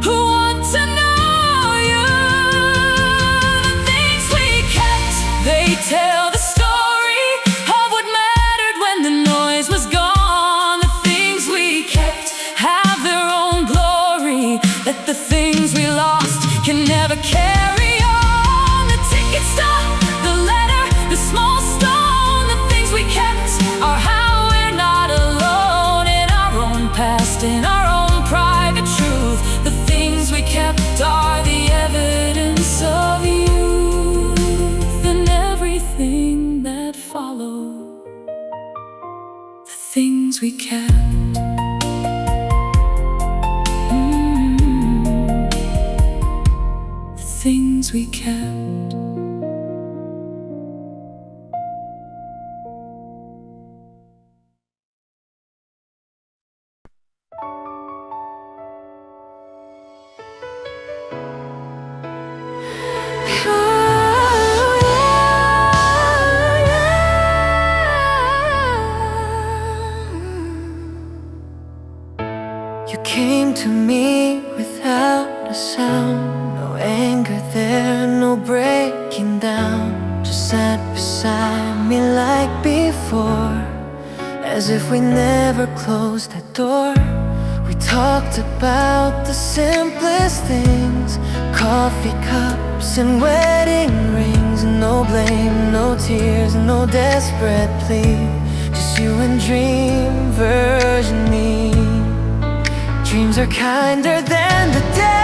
who want to know you. The things we kept, they tell the story of what mattered when the noise was gone. The things we kept have their own carry on. The ticket stub, the letter, the small stone, the things we kept are how we're not alone in our own past, in our own private truth. The things we kept are the evidence of youth and everything that followed. The things we kept. Things we kept. You came to me without a sound. Anger there, no breaking down. Just sat beside me like before, as if we never closed that door. We talked about the simplest things, coffee cups and wedding rings. No blame, no tears, no desperate plea, just you and dream version me. Dreams are kinder than the day.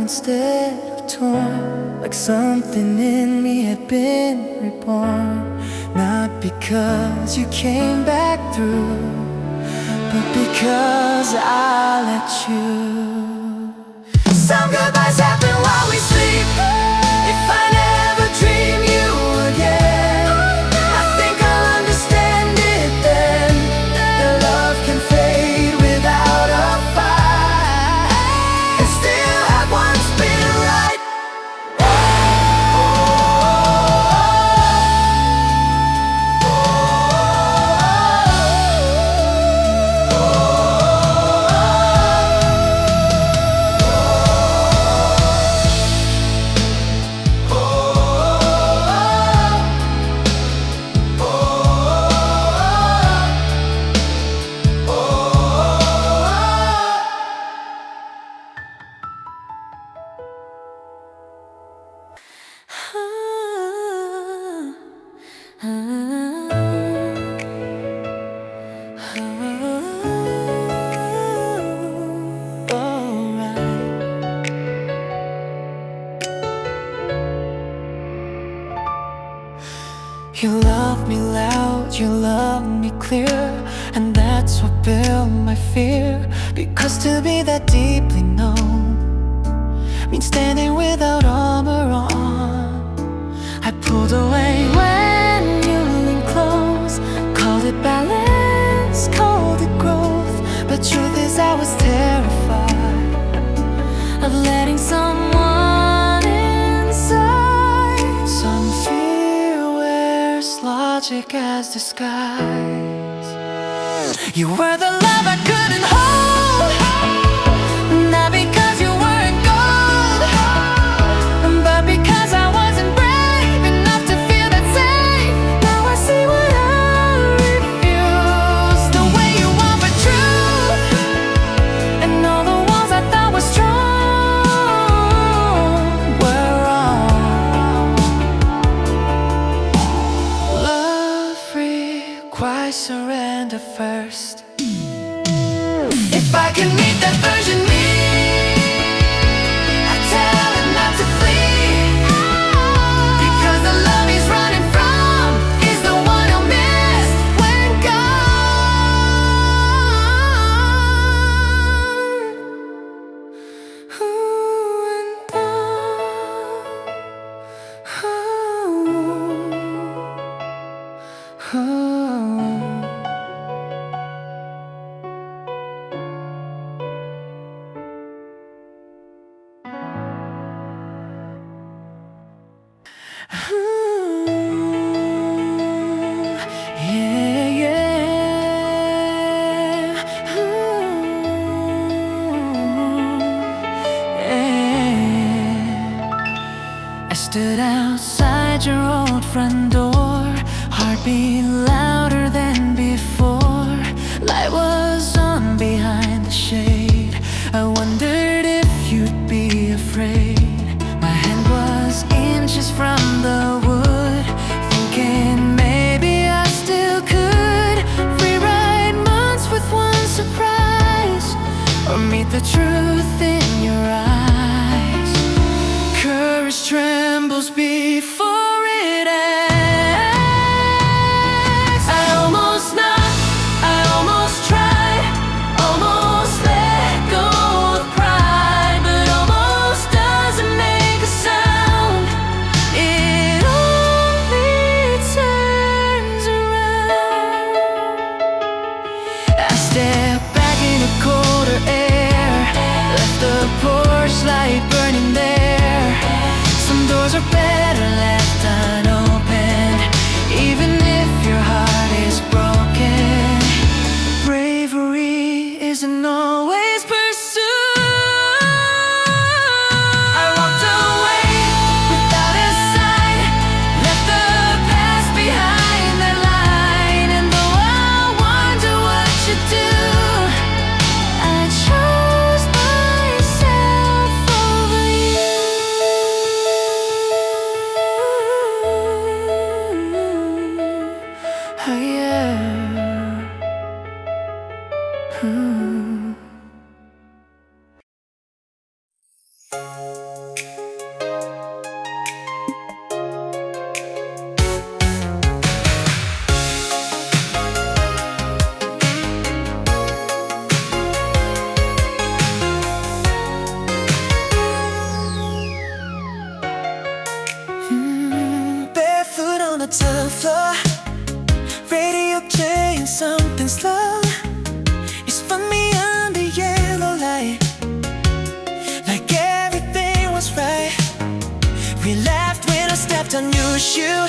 Instead of torn, like something in me had been reborn. Not because you came back through, but because I let you. Some goodbyes happen while we sleep. If I never dream you again, I think I'll understand it then. The love can fade without a fight, and still have once been right. You love me loud, you love me clear, and that's what built my fear. Because to be that deeply known means standing without armor on. I pulled away when you leaned close, called it balance, called it growth. But truth is I was terrified of letting someone inside. Some fear wears logic as disguise. You were the love I couldn't hold, not because you weren't gold, but because I wasn't brave enough to feel that safe. Now I see what I refused, the way you offered truth, and all the walls I thought were strong were wrong. Love requires surrender first. If I can meet that version me, I tell him not to flee, because the love he's running from is the one he'll miss when gone. And the truth in your eyes. Courage trembles before it acts. I almost knocked, I almost tried, almost let go of pride, but almost doesn't make a sound. It only turns around. I step back in the colder air, left the porch light burning there. Some doors are better left unopened, even if your heart is broken. Bravery isn't always pursued. I walked away without a sign, left the past behind that line. And though I wonder what you do, I chose myself over you. Oh yeah. Barefoot on the tile floor, radio playing something slow. You spun me under yellow light, like everything was right. We laughed when I stepped on your shoe,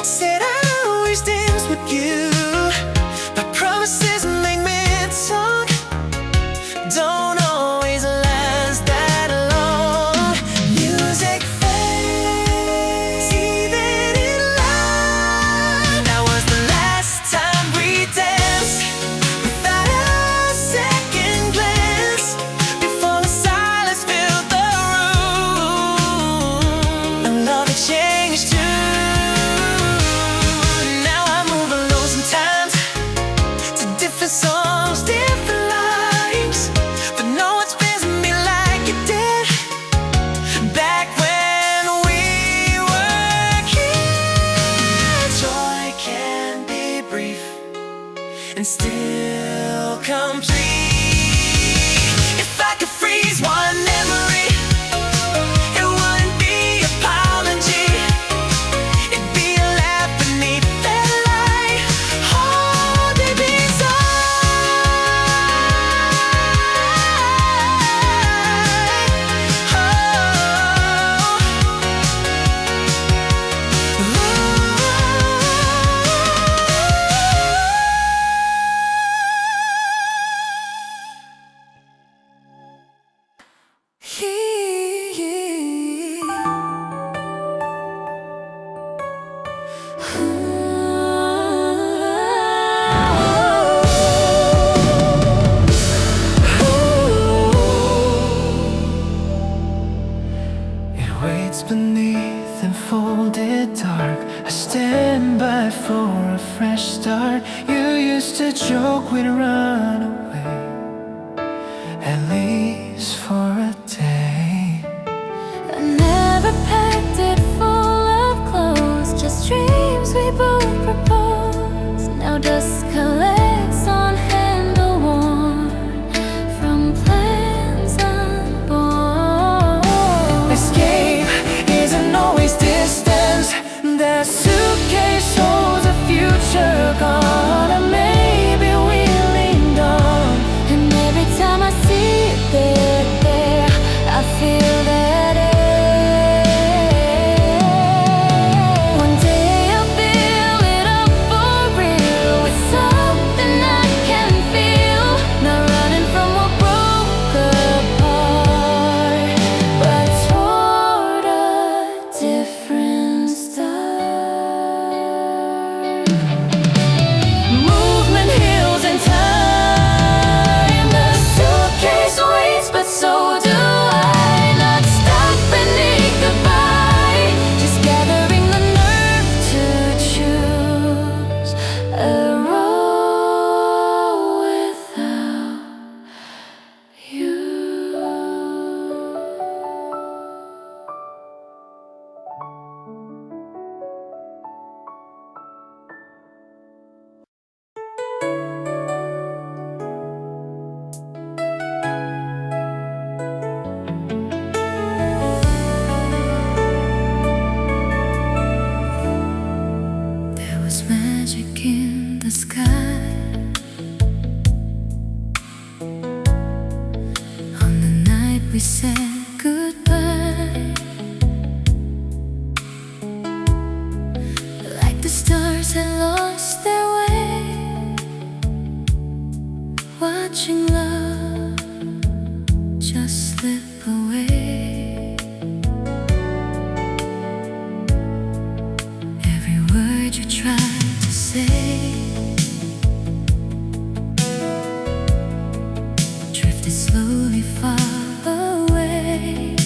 said I always dance with you. My promises make me talk, don't always last that long. Music fades, even in love. That was the last time we danced, without a second glance, before the silence filled the room. And love exchanged too. Now I move alone sometimes, to different songs, different lives, but no one spins me like you did back when we were kids. Joy can be brief and still complete. If I could freeze one memory, it wouldn't be apology. It'd be a laugh beneath that light, holding me It waits beneath enfolded dark. I stand by for a fresh start. You used to joke we'd run away, at least for a day. I never packed it full of clothes, just dreams we both proposed. Now dust collects on handle worn from plans unborn. Escape isn't always distance. That suitcase holds a future gone, and maybe we leaned on. And every time I see it there, I feel that air. One day I'll fill it up sky. On the night we said goodbye, like the stars had lost their way, watching love just slip away. Every word you tried to say drifted slowly far away,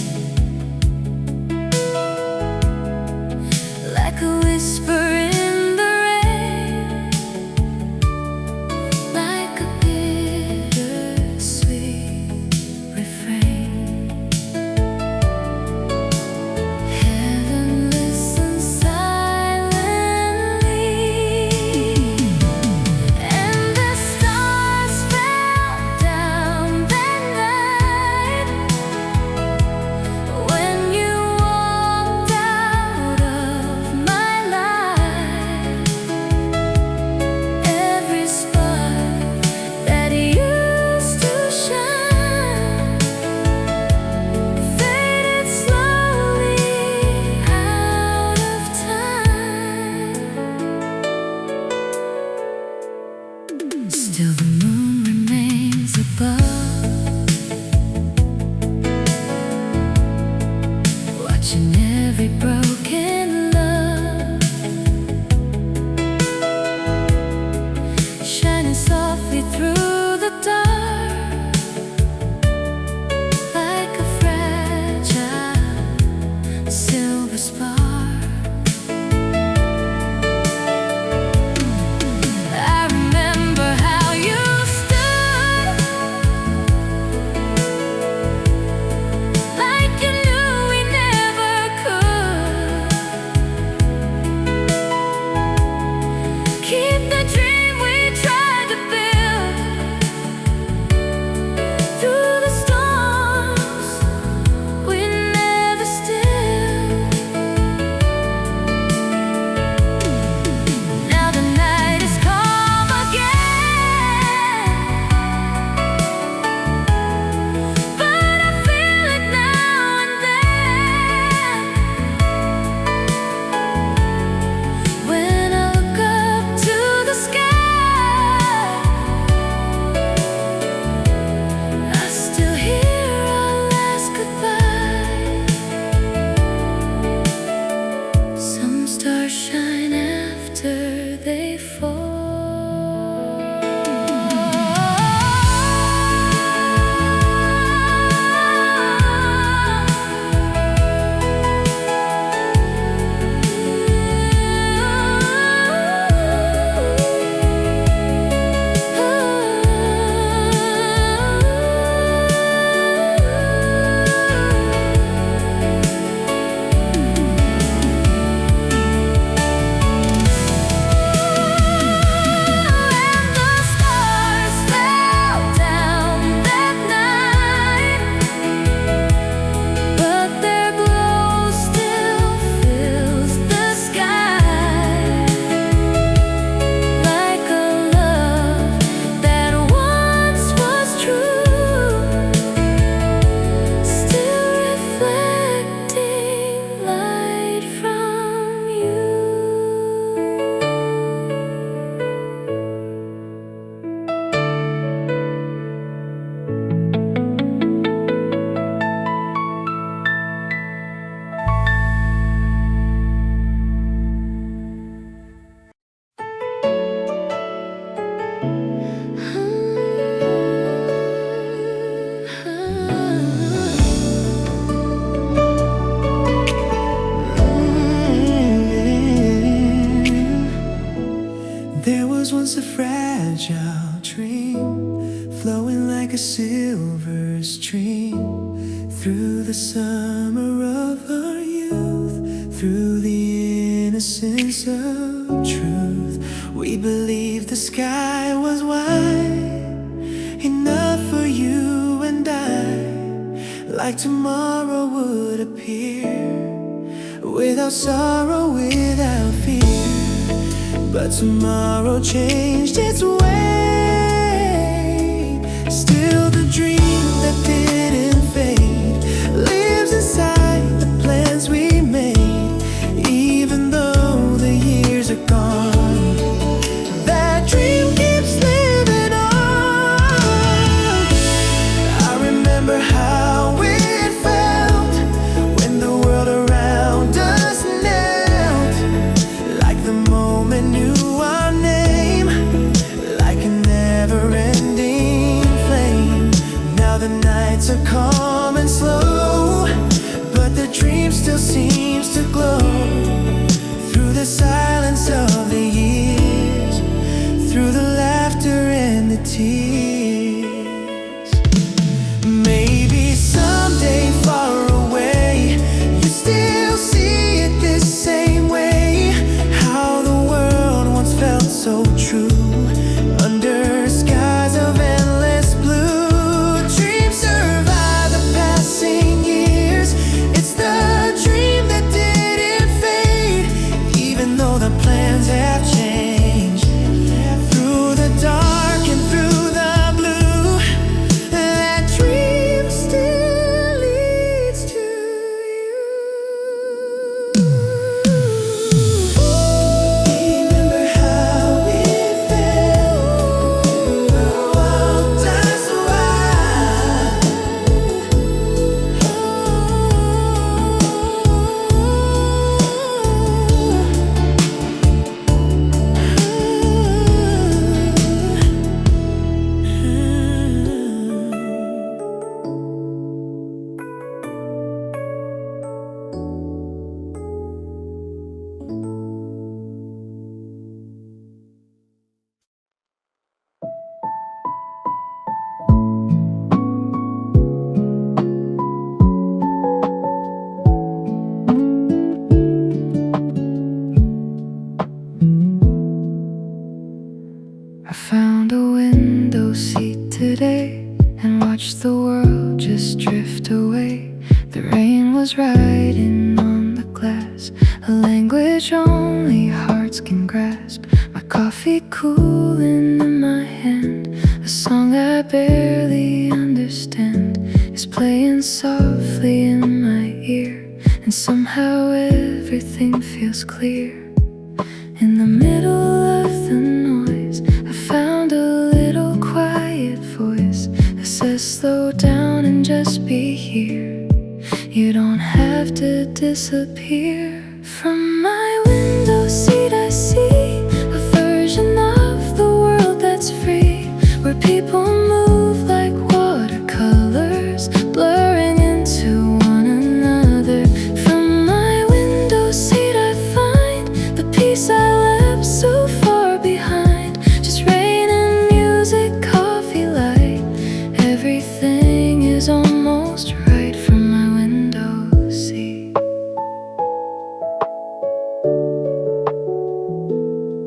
like a whisper in the rain, like a bittersweet refrain. Heaven listened silently, and the stars fell down that night when you walked out of my life. Every spark that used to shine faded slowly out of time. Still the moon remains above, watching every broken love, shining softly through the dark, like a fragile silver spark. I remember how you stood, like you knew we never could keep the dream we tried to build. Through the storms, we never still. Now the night is calm again, but I feel it now and then. When I look up to the sky, I still hear our last goodbye. Some stars shine after they fall. And the stars fell down that night, but their glow still fills the sky, like a love that once was true, still reflecting light from you. There was once a fragile dream, flowing like a silver stream, through the summer of our youth, through the innocence of truth. We believed the sky was wide enough for you and I, like tomorrow would appear, without sorrow, without fear. but tomorrow changed its way. Still the dream that didn't fade lives inside the plans we made. Even though the years are gone, that dream keeps living on. I remember how it felt when the world around us knelt, like the moment knew our name, like a never-ending flame. Now the nights are calm and slow, but the dream still seems to glow through the silence of the years, through the laughter and the tears. Maybe someday far away you still see it this same way. How the world once felt so true under skies of endless blue. Dreams survive the passing years. It's the dream that didn't fade, even though the plans have changed. Through the dark and through the blue, that dream still leads to you. Remember how it felt when the world dies wide. I found a window seat today and watched the world just drift away. The rain was writing on the glass, a language only hearts can grasp. My coffee cooling in my hand, a song I barely understand is playing softly in my ear, and somehow everything feels clear. In the middle of the noise, I found a little quiet voice that says slow down and just be here. You don't have to disappear. From my window seat I see a version of the world that's free, where people move like watercolors, blurring into one another. From my window seat I find the peace I left so far behind. Just rain and music, coffee light, everything is almost right from my window seat.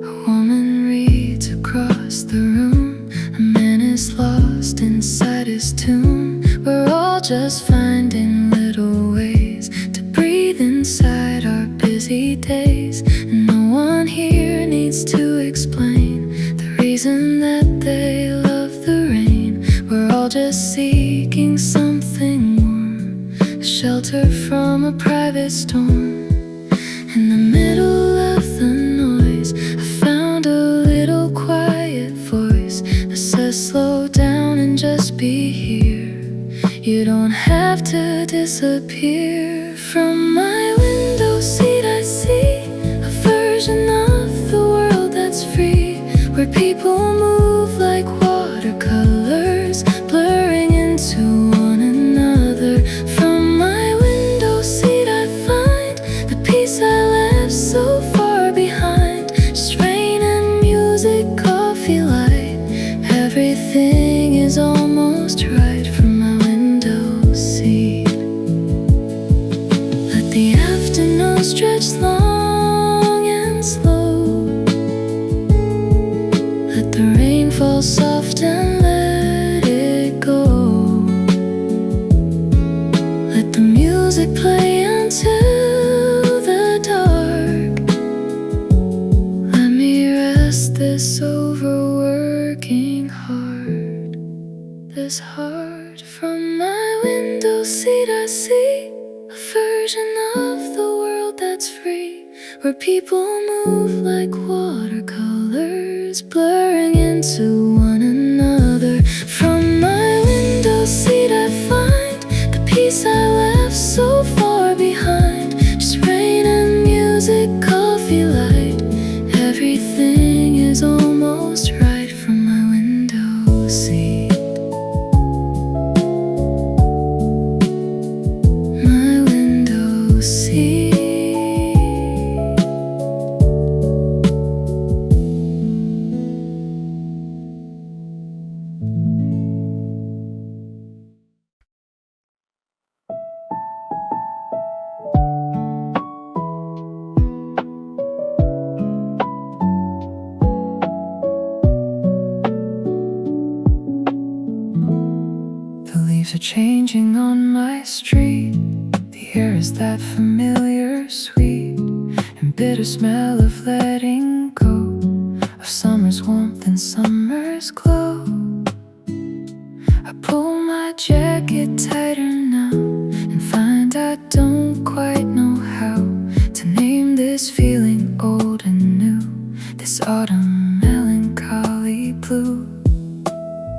A woman reads across the room, a man is lost inside his tune. We're all just finding little ways to breathe inside our busy days, and no one here needs to explain the reason that they love the rain. We're all just seeking something warm, a shelter from a private storm. In the middle of the noise, I found a little quiet voice that says slow down and just be here. You don't have to disappear. From my window seat I see a version of the world that's free, where people move like watercolors, blurring into one another. From my window seat I find the peace I left so far behind. Just rain and music, coffee light, everything is almost right from my window seat. Let the afternoon stretch long and slow, let the rain fall soft and let it go. Let the music play until the dark. Let me raining hard. This heart from my window seat I see a version of the world that's free, where people move like watercolors, blurring into one another. From my window seat I find the peace I left so far behind. Just rain and music, coffee light, everything is almost right from my window seat. My window seat. The leaves are changing on my street. The air is that familiar sweet and bitter smell of letting go, of summer's warmth and summer's glow. I pull my jacket tighter now and find I don't quite know how to name this feeling old and new, this autumn melancholy blue.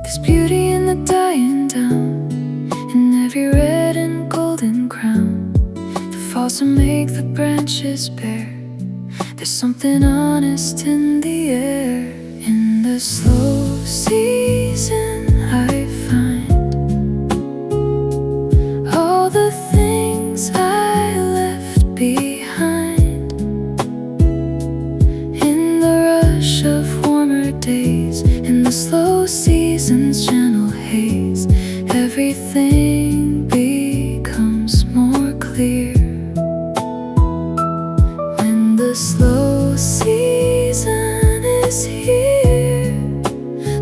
There's beauty in the dying down, in every red and golden crown. The falls will make the branches bare. There's something honest in the air. In the slow season I find all the things I left behind. In the rush of warmer days, in the slow season's gentle haze, everything becomes more clear. When the slow season is here,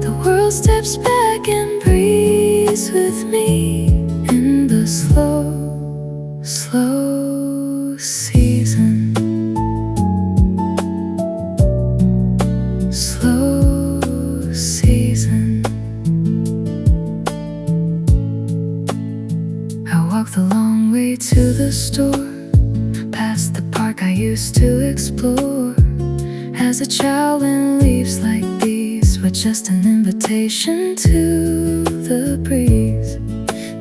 the world steps back and breathes with me. In the slow, slow season. Slow season. I walk the long way to the store, past the park I used to explore. As a child, when leaves like these were just an invitation to the breeze,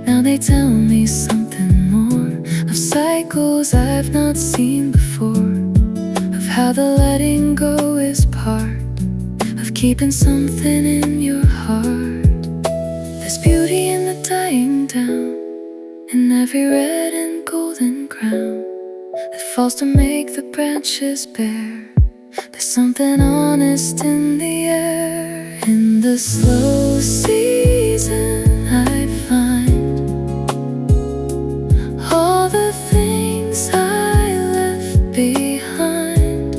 now they tell me something more, of cycles I've not seen before, of how the letting go is part of keeping something in your heart. There's beauty in the dying down, in every red and golden crown that falls to make the branches bare. There's something honest in the air. In the slow season I find all the things I left behind.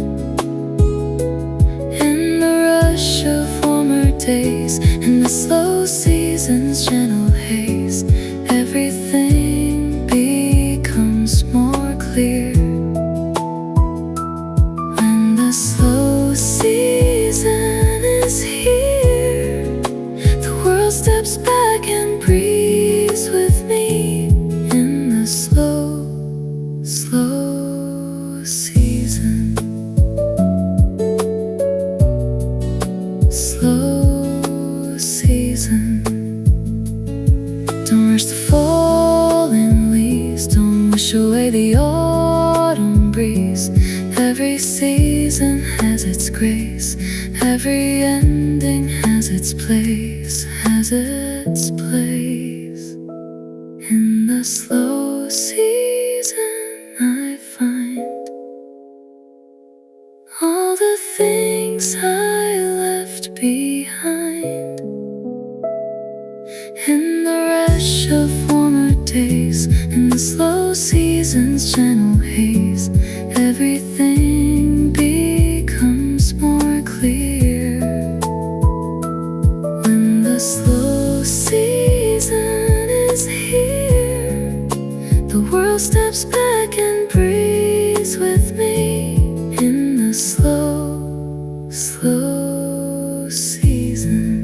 In the rush of warmer days, in the slow season's gentle haze, everything becomes more clear. When the slow season is here, the world steps back and breathes with me. In the slow, slow season. Slow season. Don't rush the falling leaves, don't wish away the autumn breeze. Every season has its grace, every ending has its place, has its place. In the slow season I find all the things I left behind. In the rush of warmer days, in the slow season's gentle haze, everything becomes more clear. When the slow season is here, the world steps back and breathes with me. In the slow, slow season.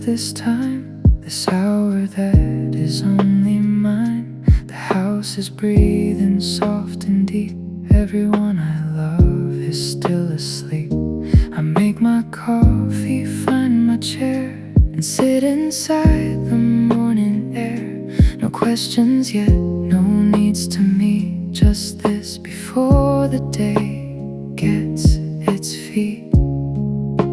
this time, this hour that is only mine. The house is breathing soft and deep. Everyone I love is still asleep. I make my coffee, find my chair, and sit inside the morning air. No questions yet, no needs to meet. Just this before the day gets its feet.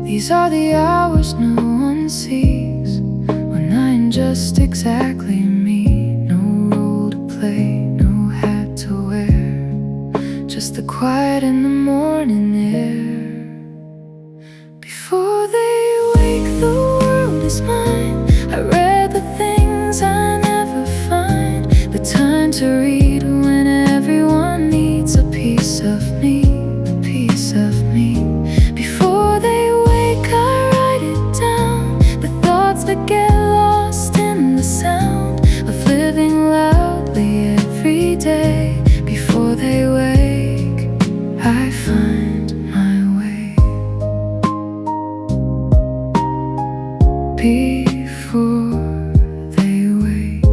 These are the hours no one sees, when I'm just exactly me. No role to play, no hat to wear, just the quiet in the morning air. Before they wake, the world is mine. I read the things I never find, the time to read when everyone needs a piece of me, a piece of me. Before they wake, I write it down, the thoughts that get lost in the sound of living loudly every day. Before they wake, I find my way. Before they wake,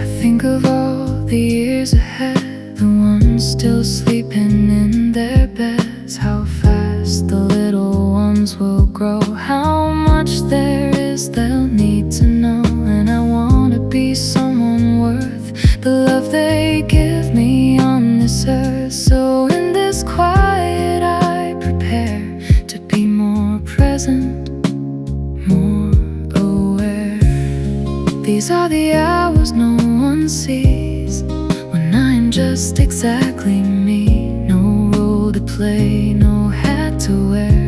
I think of all the years ahead, the ones still sleeping in their beds. How fast the little ones will grow, how much there is they'll need to know. And I wanna be someone worth the love they give me on this earth. So in this quiet I prepare to be more present, more aware. These are the hours no one sees, when I'm just exactly me. No role to play, no hat to wear,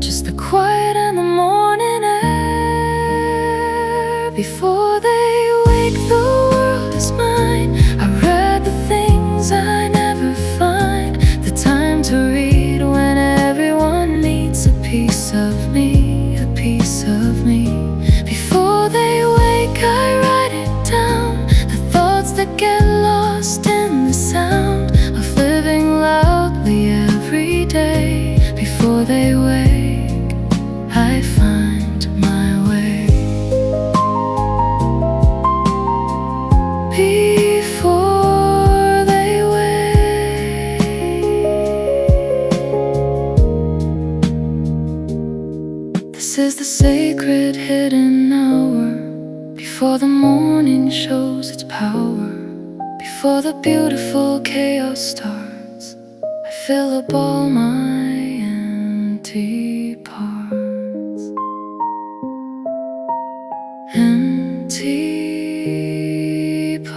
just the quiet and the morning air. Before they wake, the world is mine. I read the things I never find, the time to read when everyone needs a piece of me, a piece of me. Before they wake, I write it down, the thoughts that get lost in the sound of living loudly every day. Before they wake, I find my way. Before they wake, this is the sacred hidden hour, before the morning shows its power. Before the beautiful chaos starts, I fill up all my empty parts. Empty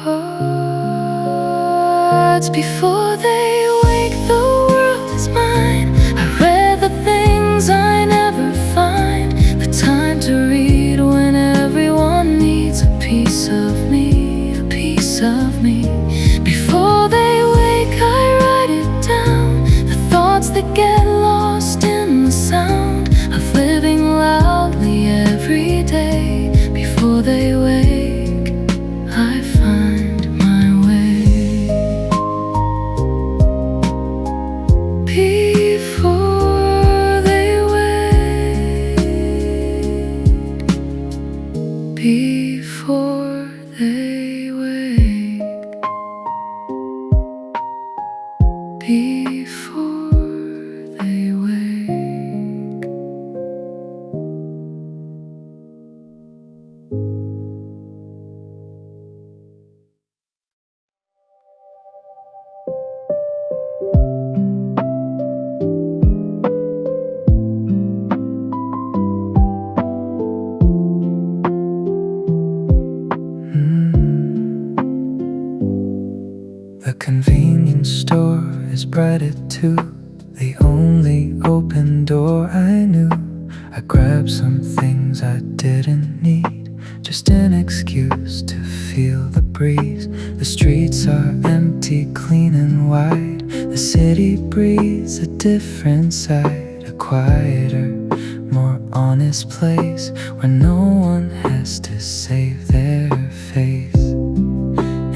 parts. Before they wake, the world is mine. I read the things I never find, the time to read when everyone needs a piece of me, a piece of me. Before they wake, I write it down, the thoughts that get lost in the sound of living loudly every day. Before they wake, I find my way. Before they wake, before they wake, before they wake. The convenience store is bright at 2, the only open door I knew. I grabbed some things I didn't need, just an excuse to feel the breeze. The streets are empty, clean and wide. The city breathes a different side, a quieter, more honest place, where no one has to save their face.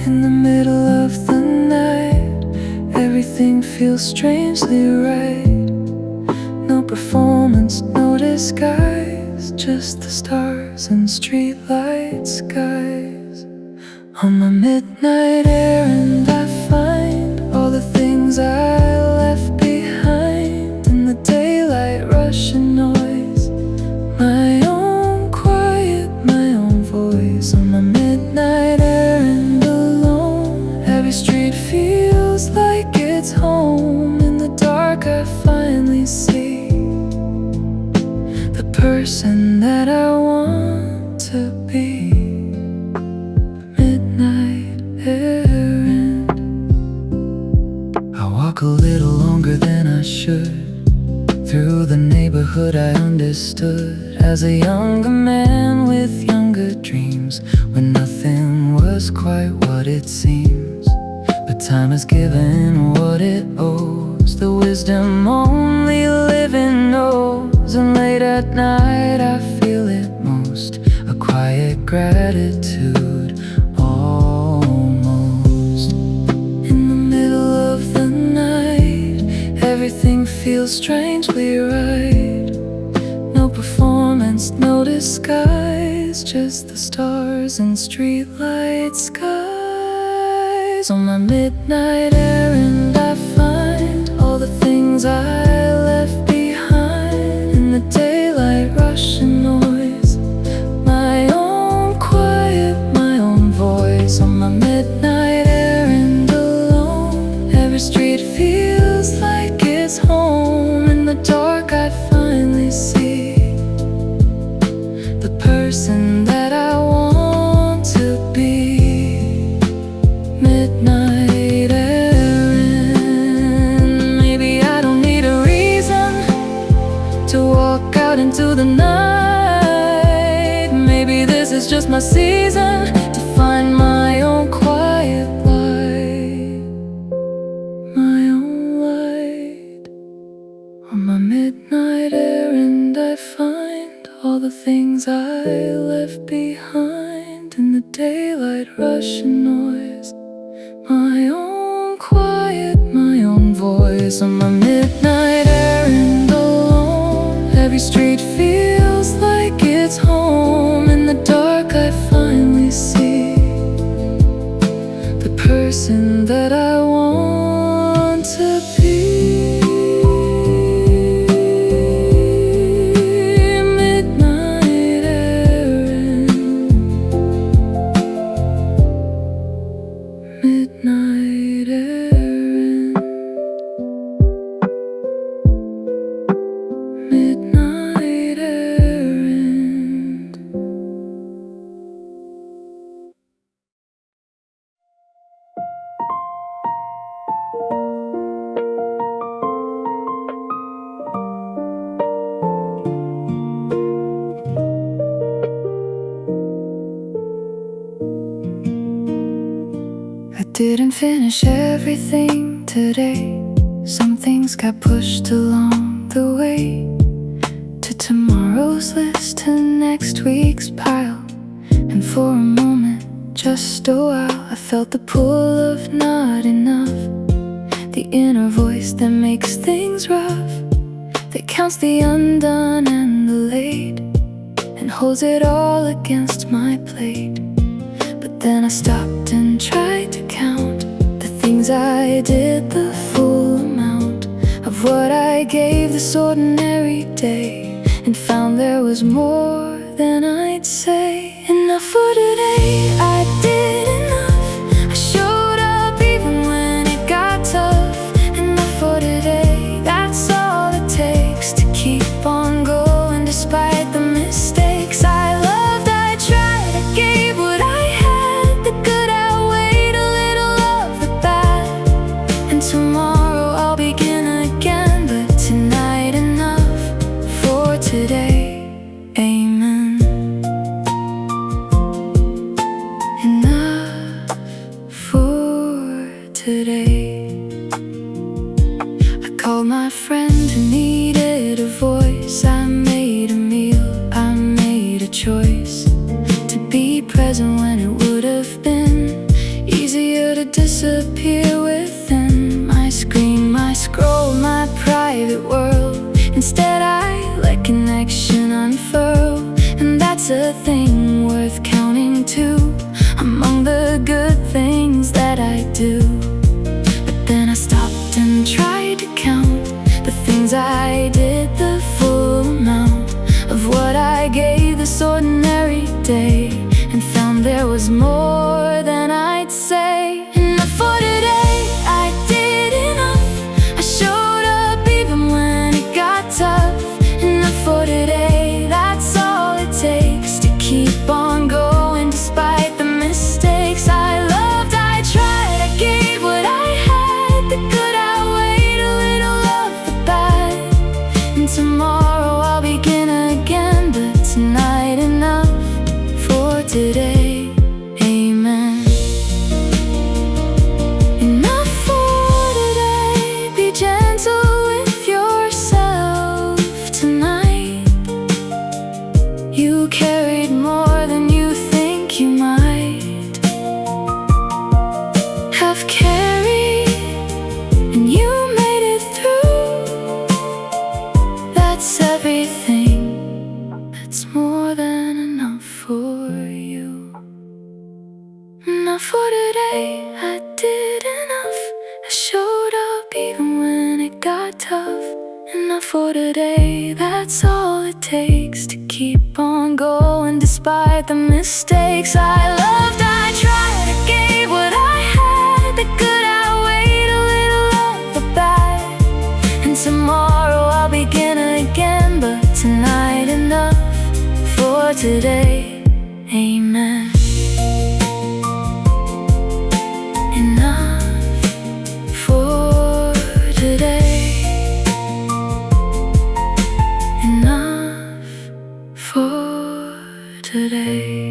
In the middle of the night, everything feels strangely right. No performance, no disguise, just the stars and streetlight skies. On my midnight errand I find all the things I left behind in the daylight rush and noise. My own quiet, my own voice. On my midnight errand alone, every street feels like it's home. In the dark I finally see the person that I want to be. Midnight errand. I walk a little longer than I should through the neighborhood I understood as a younger man with younger dreams, when nothing was quite what it seems. But time has given what it owes, the wisdom only living knows. And late at night I feel it most, a quiet gratitude almost. In the middle of the night, everything feels strangely right. No performance, no disguise, just the stars and streetlight skies. On my midnight errand I find all the things I left behind in the daylight rush and noise. My own quiet, my own voice. On my midnight errand alone, every street feels like it's home. In the dark I finally see the person that I want to be. Midnight errand. Maybe I don't need a reason to walk out into the night. Maybe this is just my season to find my own quiet light, my own light. On my midnight errand I find all the things I left behind in the daylight rush and noise. My own quiet, my own voice. On my midnight errand alone, every street feels like it's home. In the dark I finally see the person that I want to be. Midnight errand. Midnight errand. Midnight errand. I didn't finish everything today. Some things got pushed along the way, to tomorrow's list, to next week's pile. And for a moment, just a while, I felt the pull of not enough, the inner voice that makes things rough, that counts the undone and the late, and holds it all against my plate. But then I stopped and tried to count the things I did, the full amount of what I gave this ordinary day, and found there was more than I'd say. Enough for today, I did enough. I showed up even when it got tough. Enough for today, that's all it takes to keep on going despite the mistakes. I loved, I tried, I gave what I had. The good outweighed a little of the bad, and tomorrow I'll begin again. But tonight enough for today. Amen. connection unfurl, and that's a thing worth counting too, among the good things that I do. But then I stopped and tried to count the things I did, the full amount of what I gave this ordinary day, and found there was more than I'd say. Enough for today, I did enough. I showed up even when it got tough. Enough for today, that's all it takes to keep on going despite the mistakes. I loved, I tried, I gave what I had. The good outweighed a little of the bad, and tomorrow I'll begin again, but tonight enough for today. Amen. Enough for today. Be gentle with yourself tonight. You carried more than you think you might have carried, and you made it through. That's everything. That's more than enough for you. Enough for today, I did enough. I showed up even when it got tough. Enough for today, that's all it takes to keep on going despite the mistakes. I loved, I tried, I gave what I had. The good outweighed a little of the bad, and tomorrow I'll begin again, but tonight enough for today. Amen. Enough for today. Enough for today.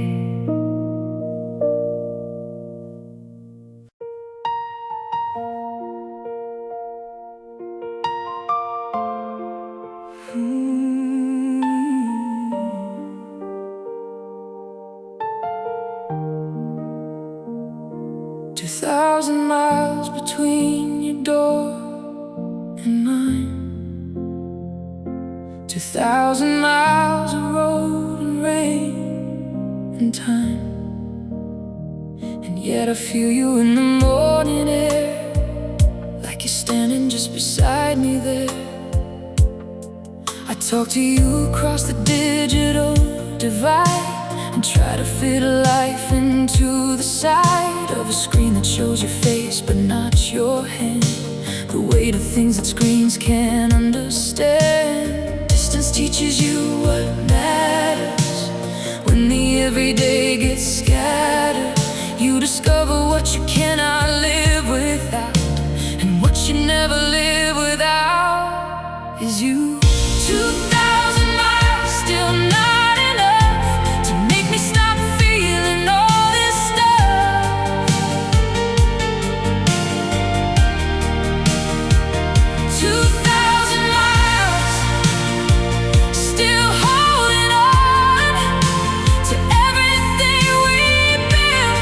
Two 2,000 miles between your door and mine. 2,000 miles of road and rain and time. And yet I feel you in the morning air, like you're standing just beside me there. I talk to you across the digital divide and try to fit a life into the side of a screen that shows your face but not your hand. The weight of things that screens can't understand. Distance teaches you what matters. When the everyday gets scattered, you discover what you cannot live without, and what you never live without is you. 2,000 miles, still not enough to make me stop feeling all this stuff. 2,000 miles, still holding on to everything we built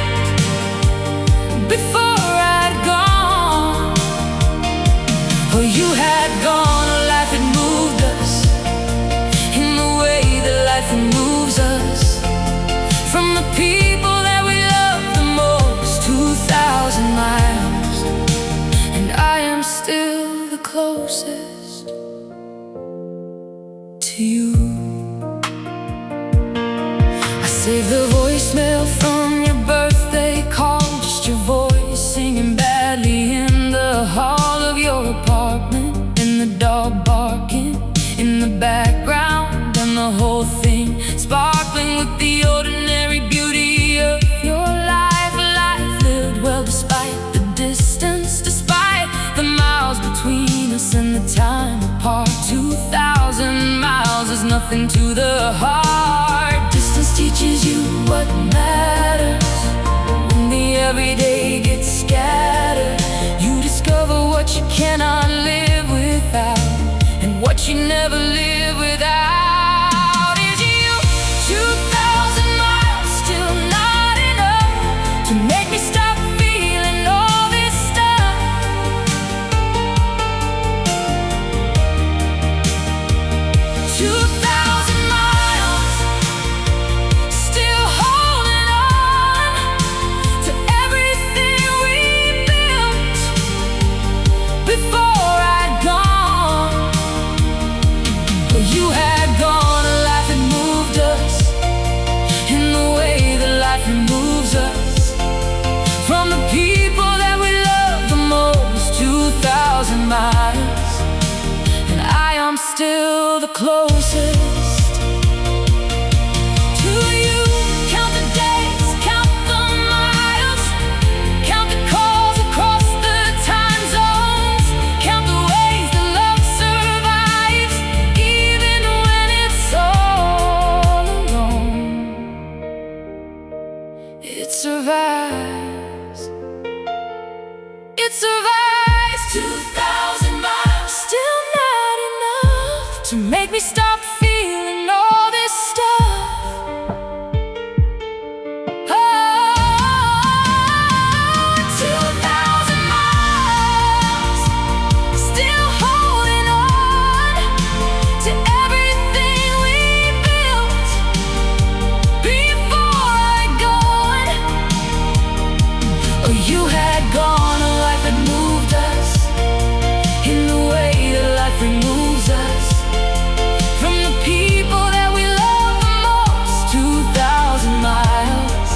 before I'd gone, or you had gone, or life had moved us in the way that life moves us from the people that we love the most. 2,000 miles, and I am still the closest to you. I saved the voicemail from your birthday call, just your voice singing badly in the hall of your apartment, and the dog barking in the background, and the whole thing sparkling with the ordinary beauty of your life. A life lived well despite the distance, despite the miles between us and the time apart. 2,000 miles is nothing to the heart. Distance teaches you what matters. When the everyday gets scattered, you discover what you cannot live without, and what you never live without is you. 2,000 miles, still not enough to make me stop feeling all this stuff. 2,000 still the closest to you. Count the days, count the miles, count the calls across the time zones, count the ways that love survives, even when it's all alone. It survives. It survives 2,000 miles. Still not enough to make me stop feeling all this stuff. Oh, 2,000 miles. Still holding on to everything we built before I'd gone. Oh, you had gone, a life that moved us in the way that life removes us from the people that we love the most. 2,000 miles,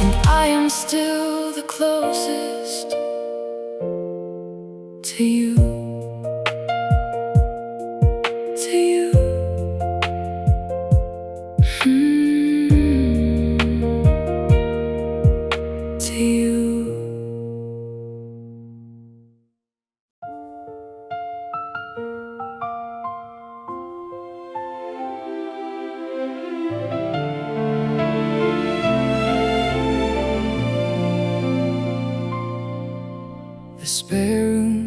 and I am still the closest to you. To you. To you. The spare room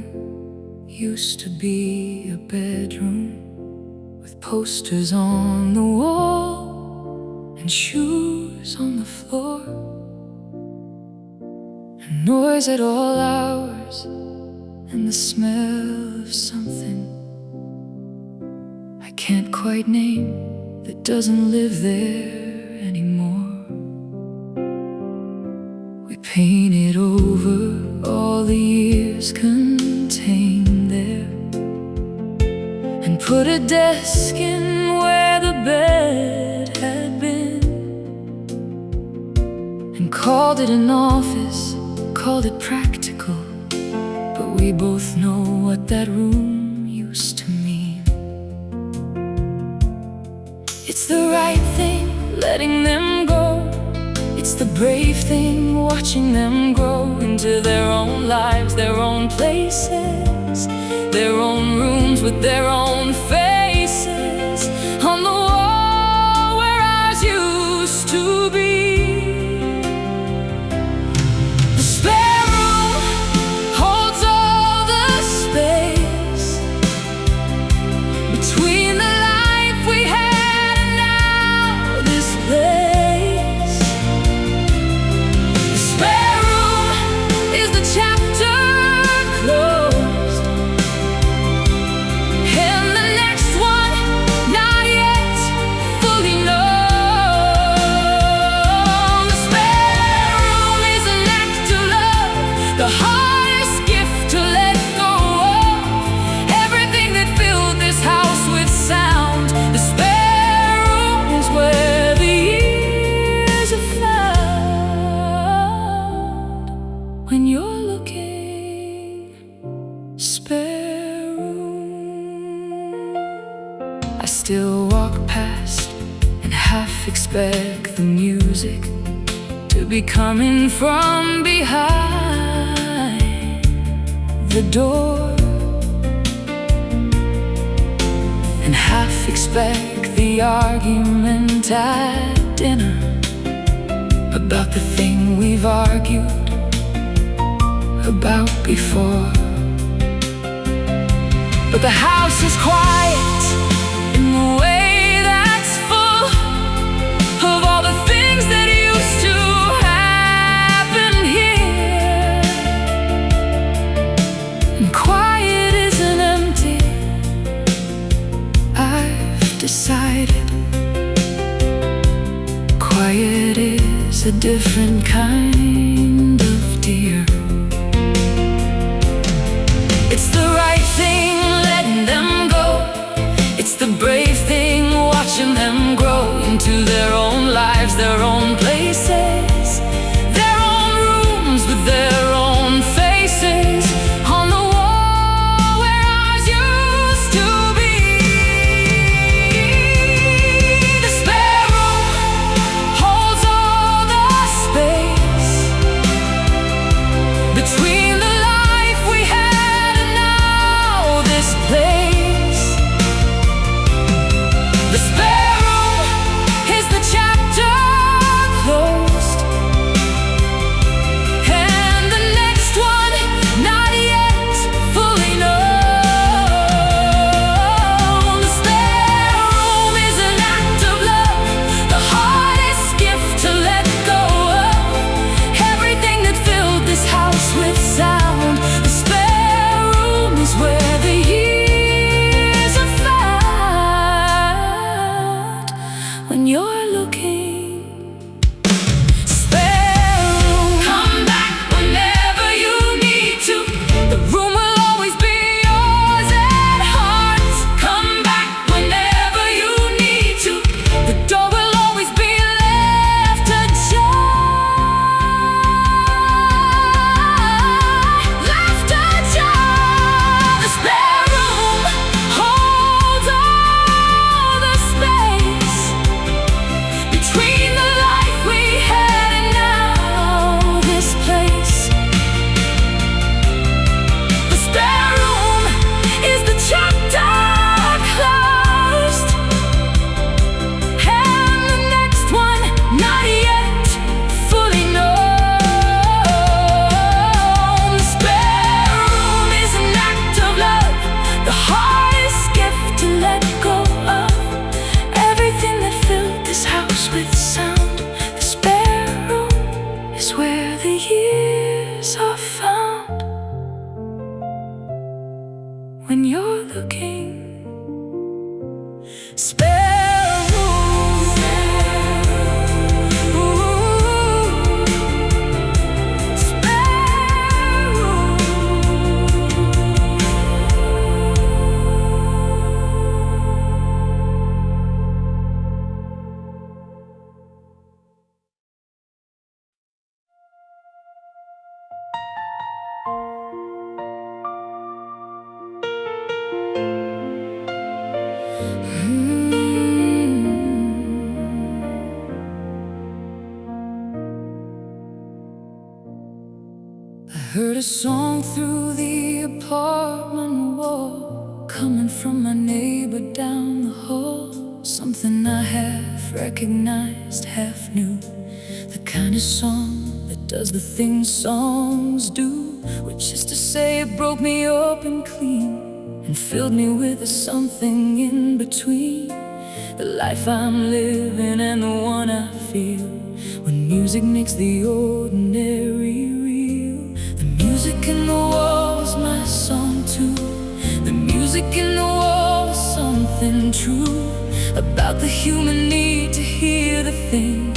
used to be a bedroom with posters on the wall and shoes on the floor, and noise at all hours, and the smell of something I can't quite name that doesn't live there anymore. We painted over all the years contained there, and put a desk in where the bed had been, and called it an office, called it practical, but we both know what that room used to mean. It's the right thing letting them go. It's the brave thing watching them grow into their own lives, their own places, their own rooms with their own faces on the wall where ours used to be. The spare room holds all the space between the life we had and now this place. When you're looking, spare room. I still walk past and half expect the music to be coming from behind the door, and half expect the argument at dinner about the thing we've argued about before. But the house is quiet in the way that's full of all the things that used to happen here, and quiet isn't empty. I've decided quiet is a different kind of dear. It's the right thing letting them go. It's the brave thing watching them grow into their own lives, their own places, their own rooms with their own faces on the wall where ours used to be. spare room. Spare room. I heard a song through the apartment wall, coming from my neighbor down the hall. Something I half recognized, half knew. The kind of song that does the things songs do, which is to say it broke me open clean and filled me with a something in between. The life I'm living and the one I feel, when music makes the ordinary real. The music in the wall was my song too. The music in the wall was something true about the human need to hear the thing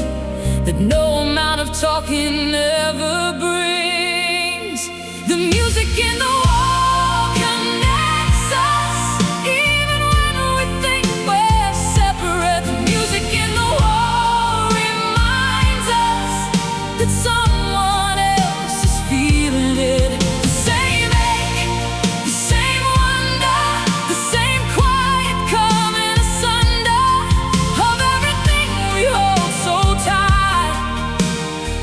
that no amount of talking ever brings. The music in the wall connects us, even when we think we're separate. The music in the wall reminds us that someone else is feeling it. The same ache, the same wonder, the same quiet coming asunder of everything we hold so tight.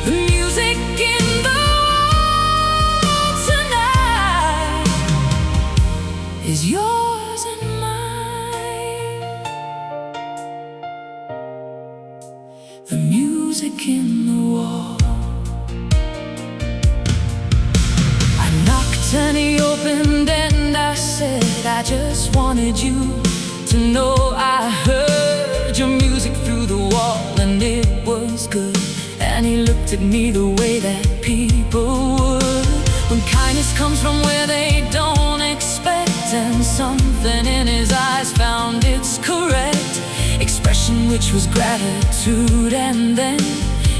The music in the wall tonight is yours and mine. The music in the wall. I knocked and he opened and I said, I just wanted you to know I heard your music through the wall and it was good. And he looked at me the way that people would when kindness comes from where they don't expect, and something in his eyes found its correct expression, which was gratitude. And then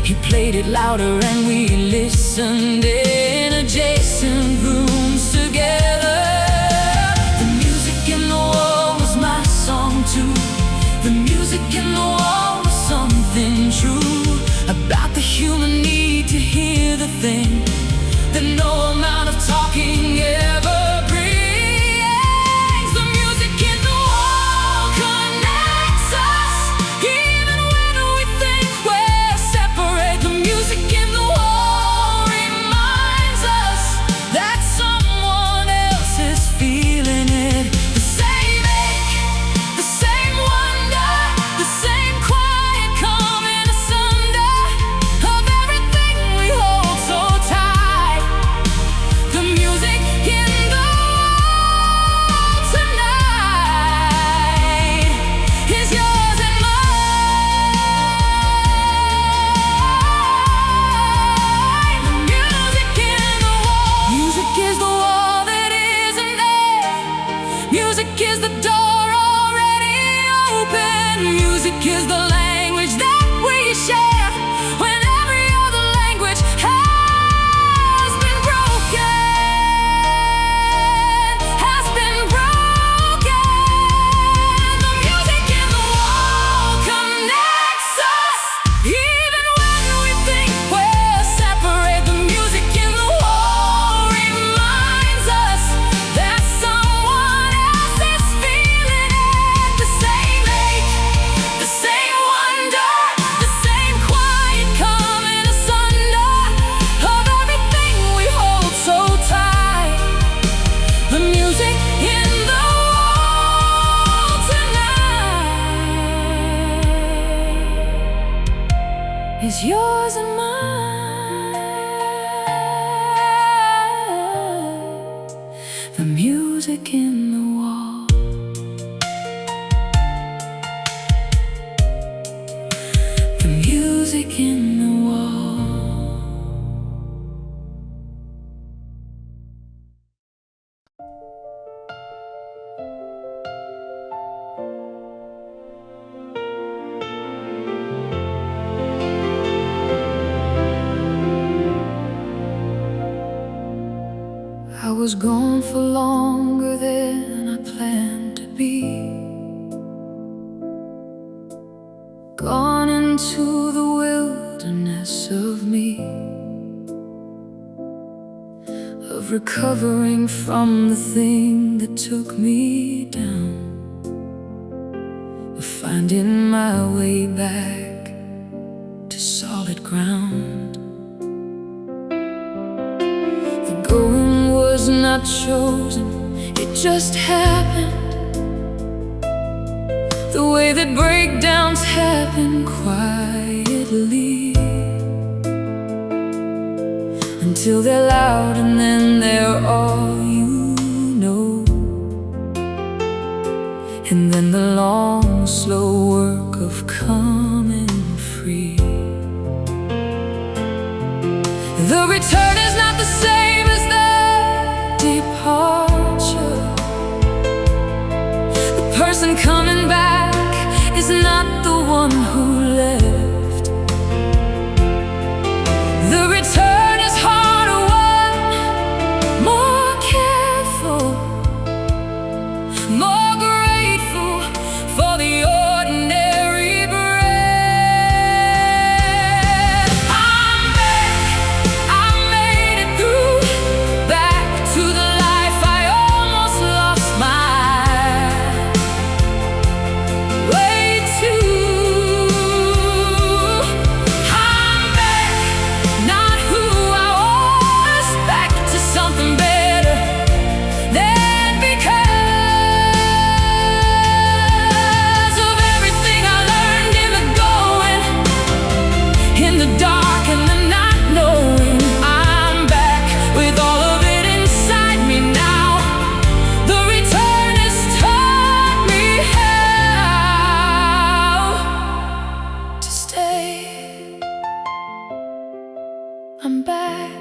he played it louder and we listened in adjacent rooms together. The music in the wall was my song too. The music in the wall was something true about the human need to hear the thing that no amount of talking ever brings. The music in the wall connects us, even when we think we're separate. The music in the wall reminds us that someone else is feeling it. The same ache, the same wonder, the same quiet coming asunder of everything we hold so tight. The music in the wall tonight is yours and mine. The music in the wall. Music is the wall that isn't there. Music is the door already open. Music is the language that we share when every other language has been broken. Has been broken. The music in the wall connects us, even when we think we're separate. The music in the wall reminds us that someone else is feeling it. The same ache, the same wonder, the same quiet coming asunder of everything we hold so tight. The music in the wall tonight is yours and mine. The music in the wall. The music in the wall. was gone for longer than I planned to be. Gone into the wilderness of me, of recovering from the thing that took me down, of finding my way back to solid ground. The going was not chosen, it just happened, the way that breakdowns happen quietly, until they're loud and then they're all you know. And then the long, slow work of coming free. The return is not the same as the departure. The person coming back is not the one who left. The return is harder won, more careful, more grateful for the ordinary breath. I'm back, I made it through, back to the life I almost lost my way to. I'm back, not who I was, back to something better than because of everything I learned in the going, in the dark and the not knowing. I'm back with all of it inside me now. The return has taught me how to stay. I'm back.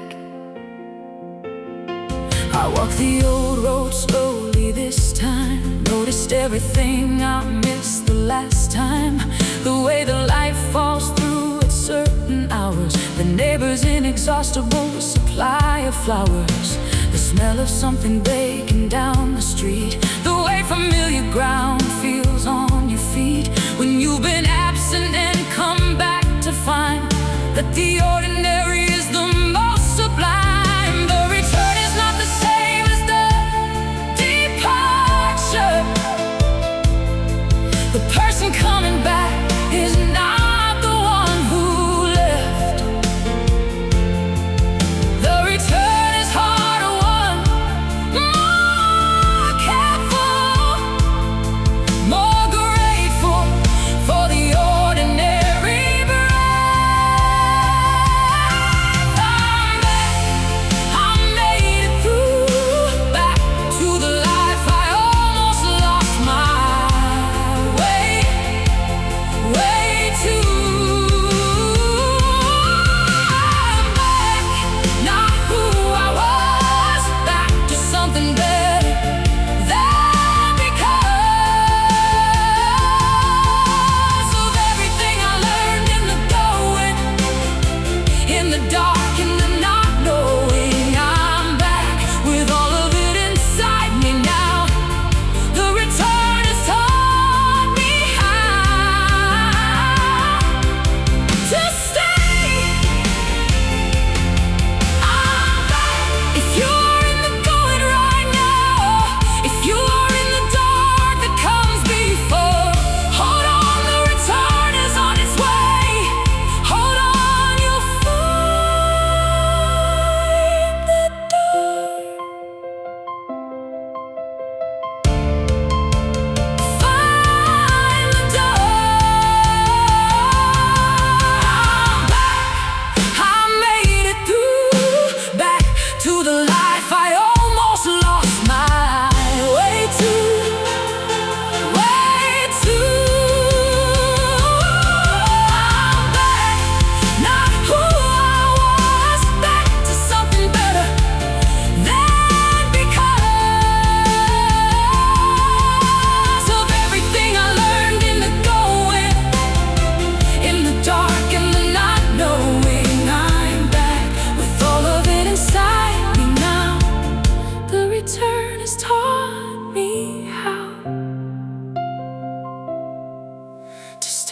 I walked the old road slowly this time, noticed everything I missed the last time. The way the light falls through at certain hours, the neighbor's inexhaustible supply of flowers, the smell of something baking down the street, the way familiar ground feels on your feet when you've been absent and come back to find that the ordinary is the most sublime. The return is not the same as the departure. The person coming back is not the one who left. The return is harder won, more careful, more grateful for the ordinary breath. I'm back, I made it through, back to the life I almost lost my way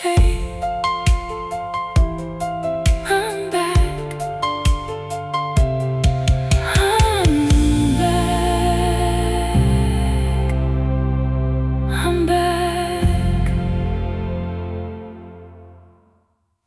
say